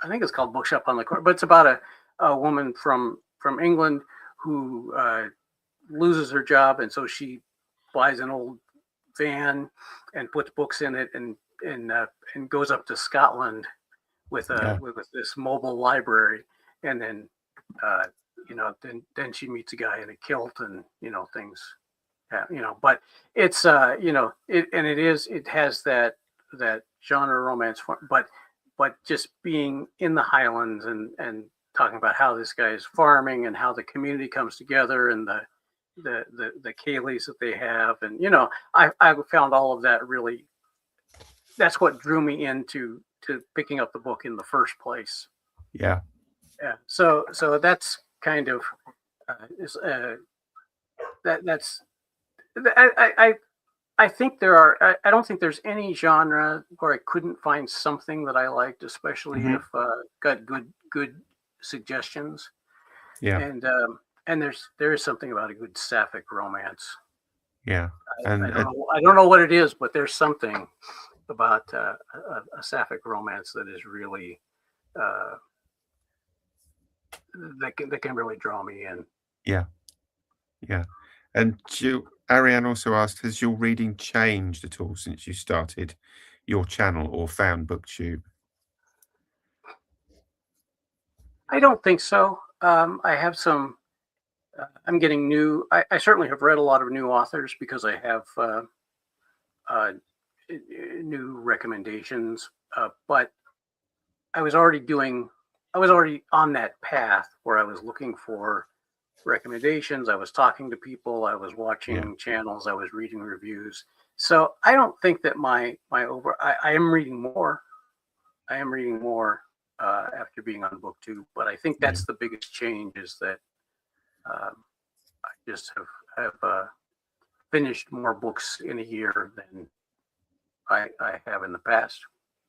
I think it's called Bookshop on the Corner, but it's about a woman from England who loses her job, and so she buys an old van and puts books in it, and goes up to Scotland with this mobile library, and then then she meets a guy in a kilt, and things, But it's it has that genre romance, but just being in the Highlands and talking about how this guy is farming and how the community comes together and the Kayleys that they have, and I found all of that really. That's what drew me into picking up the book in the first place. Yeah. So that's kind of that's I think there are. I don't think there's any genre where I couldn't find something that I liked, especially if got good suggestions. Yeah. And there is something about a good sapphic romance. Yeah. And I don't know what it is, but there's something about a sapphic romance that is really that can really draw me in. Yeah. And Ariane also asked, has your reading changed at all since you started your channel or found BookTube? I don't think so. I have some. I'm getting new. I certainly have read a lot of new authors because I have new recommendations. But I was already on that path where I was looking for recommendations. I was talking to people. I was watching channels. I was reading reviews. So I don't think that I am reading more. I am reading more after being on BookTube, but I think that's the biggest change is that I just have finished more books in a year than I have in the past.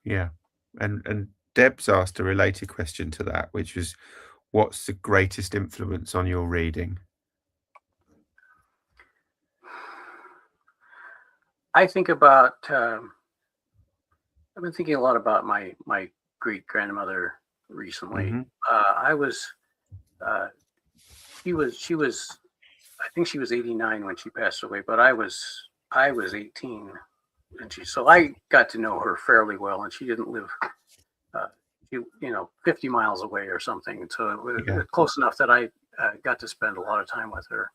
Yeah, and Deb's asked a related question to that, which was, what's the greatest influence on your reading? I think about. I've been thinking a lot about my great grandmother recently. She was. I think she was 89 when she passed away, but I was 18, and so I got to know her fairly well, and she didn't live. 50 miles away or something. And so it was close enough that I got to spend a lot of time with her.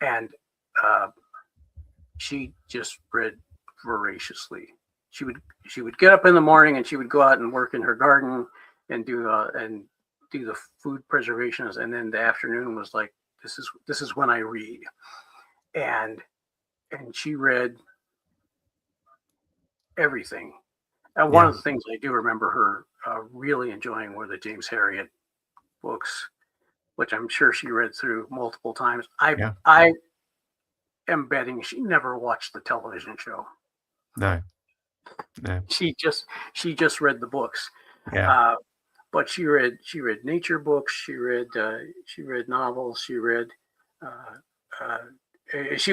And she just read voraciously. She would get up in the morning and she would go out and work in her garden and do the food preservations. And then the afternoon was like, this is when I read. And she read everything. And one of the things I do remember her really enjoying were the James Herriot books, which I'm sure she read through multiple times. I am betting she never watched the television show. No. She just read the books. Yeah. but she read nature books. She read novels. She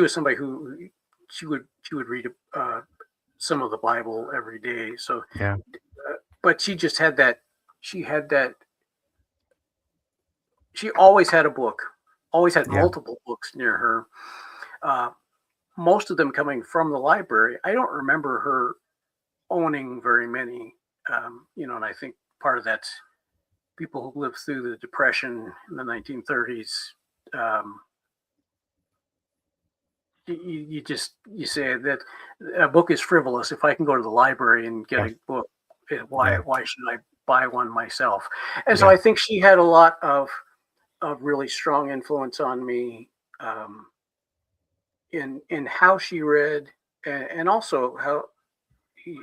was somebody who she would read some of the Bible every day. So, Yeah. but she just had that. She had that. She always had a book. Always had Yeah. multiple books near her. Uh, most of them coming from the library. I don't remember her owning very many. And I think part of that's people who lived through the Depression in the 1930s. Um, you say that a book is frivolous. If I can go to the library and get Yeah. a book, why Yeah. why should I buy one myself? And so Yeah. I think she had a lot of really strong influence on me, in how she read, and also how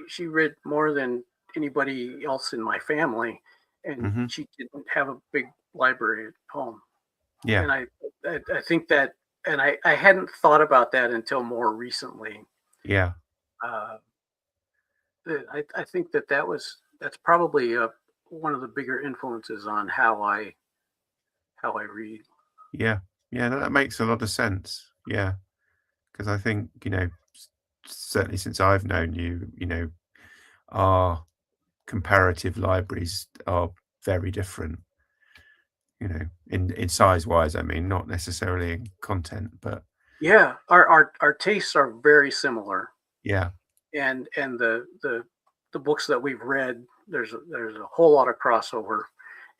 she read more than anybody else in my family, and Hmm. she didn't have a big library at home. Yeah. And I think that, and I hadn't thought about that until more recently. Yeah. Uh, I think that's probably one of the bigger influences on how I read. Yeah. Yeah. That makes a lot of sense. Yeah. Because I think, certainly since I've known you, our comparative libraries are very different, in size wise. I mean, not necessarily in content, but Yeah, our tastes are very similar, yeah. and the books that we've read, there's a whole lot of crossover,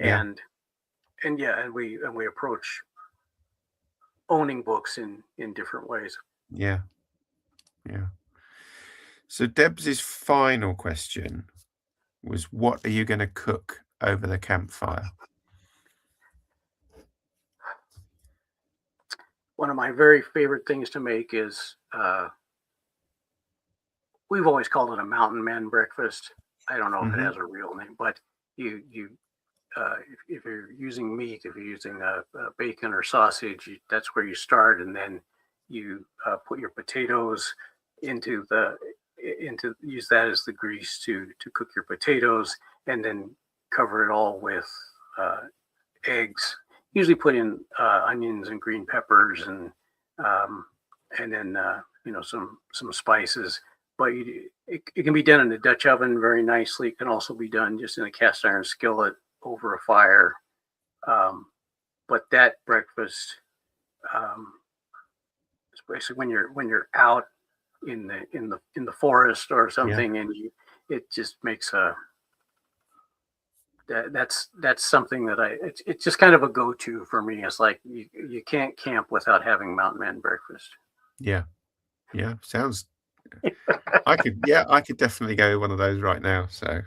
Yeah. and yeah, and we approach owning books in different ways. Yeah. Yeah. So Debs's final question was, what are you going to cook over the campfire? One of my very favorite things to make is, we've always called it a mountain man breakfast. I don't know if it Hmm. has a real name, but you if you're using meat, if you're using bacon or sausage, that's where you start, and then you put your potatoes into the into use that as the grease to cook your potatoes, and then cover it all with uh, eggs. Usually put in onions and green peppers, um, and then some spices. But it can be done in the Dutch oven very nicely. It can also be done just in a cast iron skillet over a fire. Um, but that breakfast, um, especially when you're out in the forest or Yeah. something, and it just makes that's something that it's just kind of a go-to for me. It's like you can't camp without having mountain man breakfast. Yeah. Yeah. Sounds, I could definitely go with one of those right now. So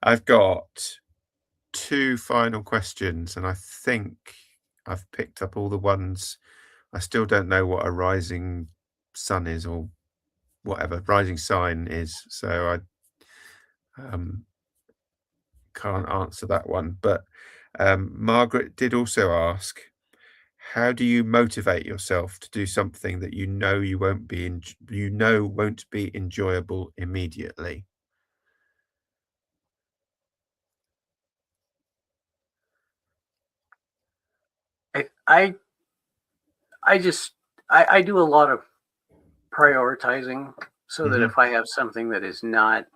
I've got two final questions, and I think I've picked up all the ones. I still don't know what a rising sun is, or whatever rising sign is. So I can't answer that one. But Margaret did also ask, how do you motivate yourself to do something that won't be enjoyable immediately? I I just I do a lot of prioritizing, so that Hmm. if I have something that is not,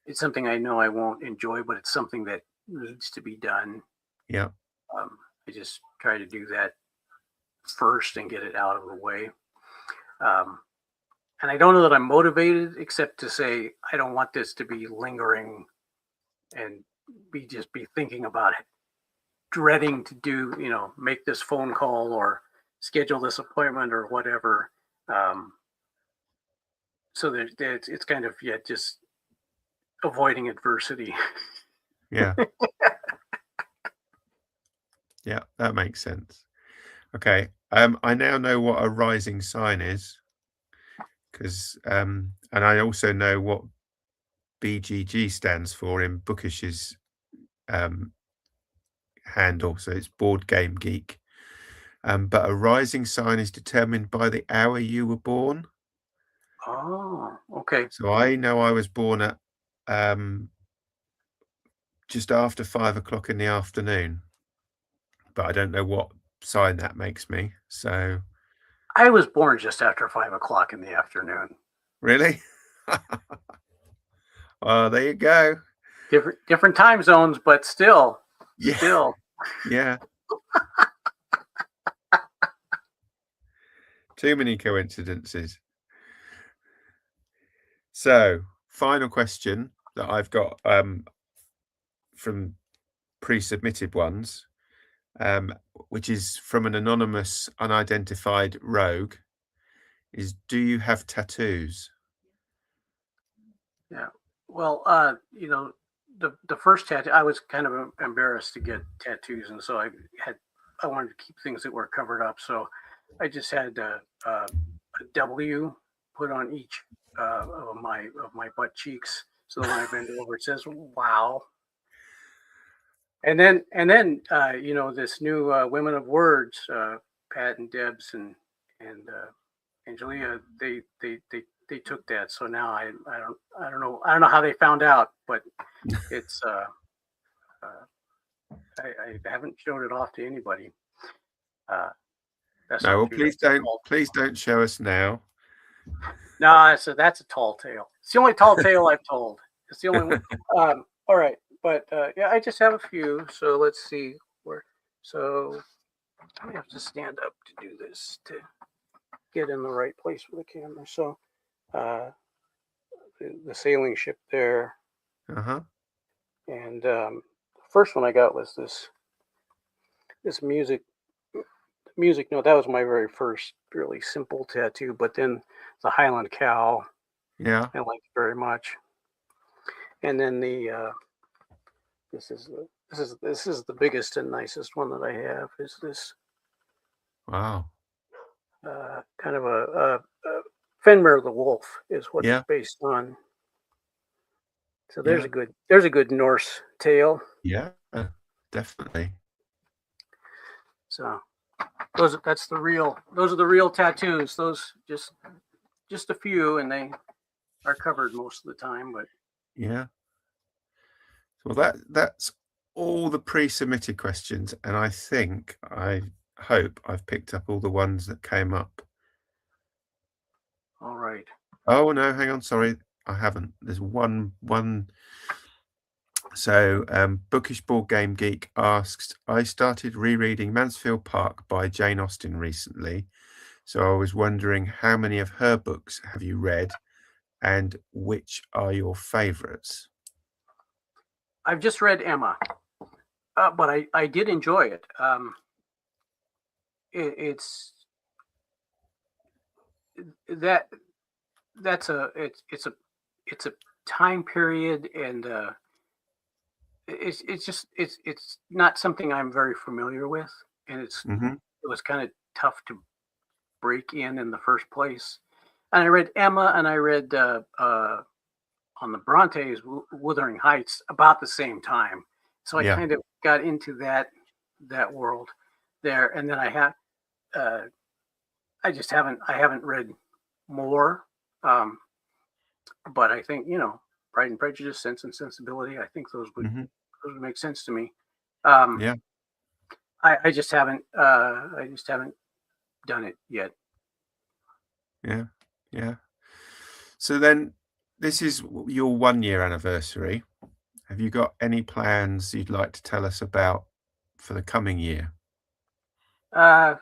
it's something I know I won't enjoy, but it's something that needs to be done. Yeah. I just try to do that first and get it out of the way. Um, and I don't know that I'm motivated, except to say I don't want this to be lingering and be thinking about it, dreading to do, make this phone call or schedule this appointment or whatever. Um, so that it's kind of, yeah, just avoiding adversity. Yeah. Yeah. That makes sense. Okay. I now know what a rising sign is, because and I also know what BGG stands for in Bookish's um, handle. So it's Board Game Geek. But a rising sign is determined by the hour you were born. Oh, okay. So I know I was born at just after 5 o'clock in the afternoon, but I don't know what sign that makes me. So I was born just after 5 o'clock in the afternoon. really, oh, there you go. Different time zones, but still. Yeah, yeah. Too many coincidences. So, final question that I've got from pre-submitted ones, which is from an anonymous, unidentified rogue, is: do you have tattoos? Yeah. Well, the first tattoo, I was kind of embarrassed to get tattoos, and so I wanted to keep things that were covered up. So I just had a W put on each of my butt cheeks, so that when I bend over, it says "Wow." And then this new women of words, Pat and Debs and Angelia, they took that. So now I don't know how they found out, but it's I haven't showed it off to anybody. That's No, not well, true. That's a tall please tale. don't show us now. No, that's a tall tale. It's the only tall tale I've told. It's the only one. All right, but yeah, I just have a few. So let's see where. So I have to stand up to do this to get in the right place for the camera. So uh, the sailing ship there, Uh-huh. and the first one I got was this music note. That was my very first really simple tattoo. But then the Highland cow, Yeah. I liked very much. And then the this is the biggest and nicest one that I have. Is this Wow. kind of a Fenrir the wolf is what it's Yeah. based on. So Yeah. there's a good Norse tale. Yeah. Definitely. So those are the real tattoos. Those just a few, and they are covered most of the time. But Yeah. Well, that's all the pre-submitted questions, and I hope I've picked up all the ones that came up. all right. Oh no, hang on, sorry, I haven't. There's one. So, Bookish Board Game Geek asks, I started rereading Mansfield Park by Jane Austen recently, so I was wondering how many of her books have you read, and which are your favourites? I've just read Emma, but I did enjoy it. It's that that's a it's a time period, and it's not something I'm very familiar with, and Mm-hmm. it was kind of tough to break in the first place. And I read Emma, and I read on the Brontes, Wuthering Heights, about the same time. So I Yeah. kind of got into that world there, and then uh, I haven't read more, but I think Pride and Prejudice, Sense and Sensibility. I think Mm-hmm. those would make sense to me. Um, Yeah. I just haven't done it yet. Yeah. Yeah. So then, this is your 1 year anniversary. Have you got any plans you'd like to tell us about for the coming year? Uh,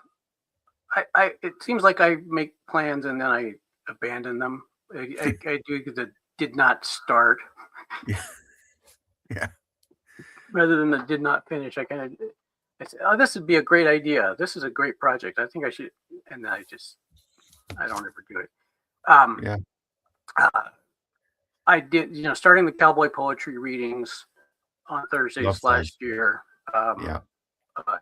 it seems like I make plans and then I abandon them. I do the did not start Yeah. Yeah. rather than the did not finish. I say, oh, this would be a great idea. This is a great project. I think I should, and then I don't ever do it. Um, Yeah. uh, I did, starting the cowboy poetry readings on Love Thursdays those. last year Yeah.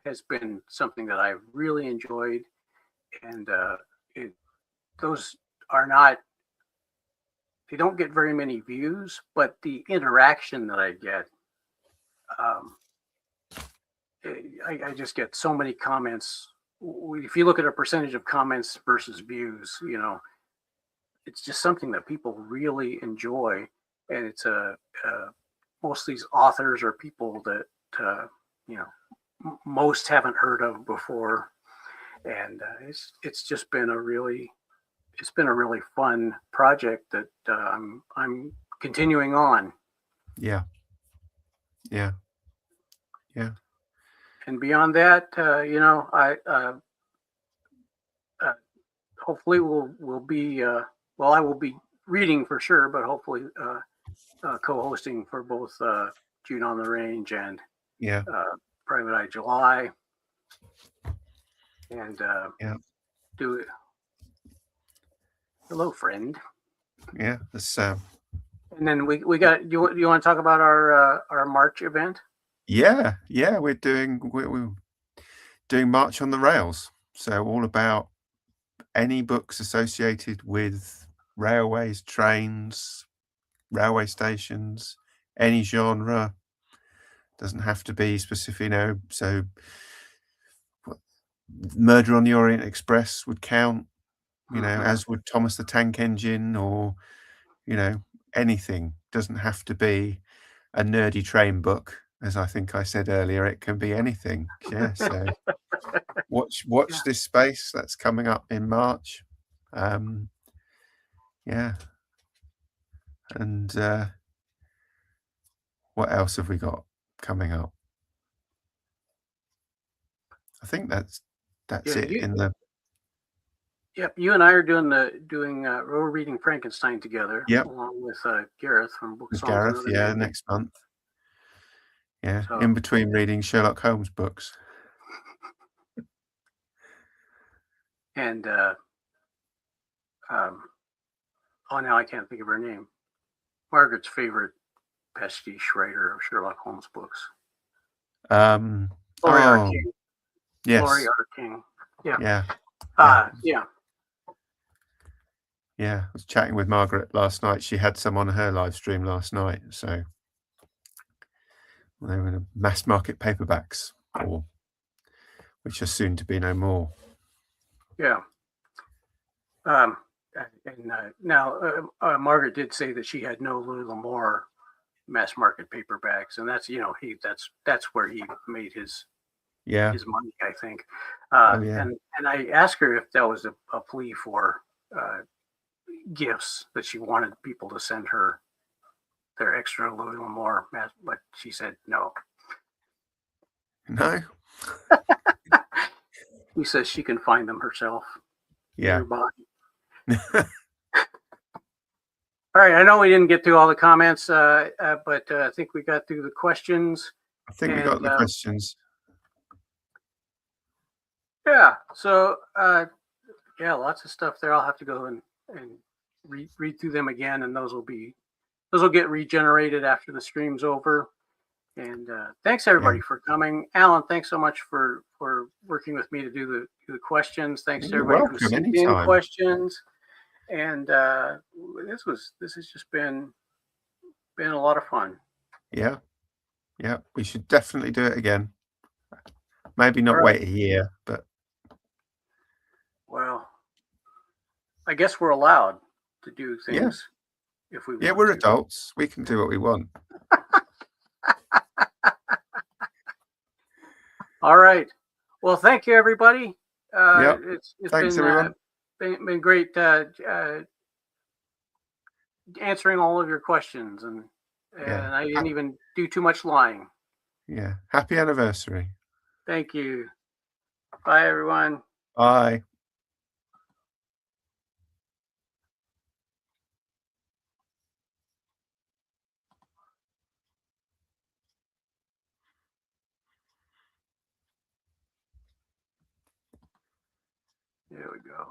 has been something that I've really enjoyed, and it, those are not. They don't get very many views, but the interaction that I get, um, I just get so many comments. If you look at a percentage of comments versus views, it's just something that people really enjoy, and it's a most of these authors are people that you know most haven't heard of before, and it's just been a really fun project that I'm continuing on. Yeah. And beyond that, you know, I hopefully will be well, I will be reading for sure, but hopefully co-hosting for both June on the Range and Private Eye July, and do it. Hello, friend. Yeah, that's And then we got. You want to talk about our March event? yeah, we're doing March on the Rails. So all about any books associated with railways, trains, railway stations, any genre. Doesn't have to be specific, you know. So Murder on the Orient Express would count, you know, as would Thomas the Tank Engine, or, you know, anything. Doesn't have to be a nerdy train book. As I think I said earlier, it can be anything. Yeah, so watch this space. That's coming up in March. Yeah. And what else have we got coming up? I think that's it in the. Yep, you and I are we're reading Frankenstein together, along with Gareth from Book Songs. Gareth, next month. Yeah, so, in between reading Sherlock Holmes books. And now I can't think of her name. Margaret's favorite pastiche writer of Sherlock Holmes books. Laurie R. King. Yes. Laurie R. King. Yeah. Yeah, I was chatting with Margaret last night. She had some on her live stream last night. So they were in mass market paperbacks, which are soon to be no more. Yeah. And now Margaret did say that she had no Louis L'Amour mass market paperbacks, and that's that's where he made his money, I think. And I asked her if that was a plea for gifts, that she wanted people to send her their extra Louis L'Amour, but she said no. No. He says she can find them herself. Nearby. All right, I know we didn't get through all the comments, but I think we got through the questions. I think we got the questions. Yeah, so lots of stuff there. I'll have to go and read through them again, and those will get regenerated after the stream's over. And thanks everybody for coming. Alan, thanks so much for working with me to do the questions. Thanks to everybody who sent in questions. And this has just been a lot of fun. Yeah, we should definitely do it again. Maybe not wait a year, but well, I guess we're allowed to do things if we want. Yeah, we're adults. We can do what we want. All right. Well, thank you, everybody. It's Thanks, everyone. Been great answering all of your questions, and I didn't even do too much lying. Yeah. Happy anniversary. Thank you. Bye, everyone. Bye. There we go.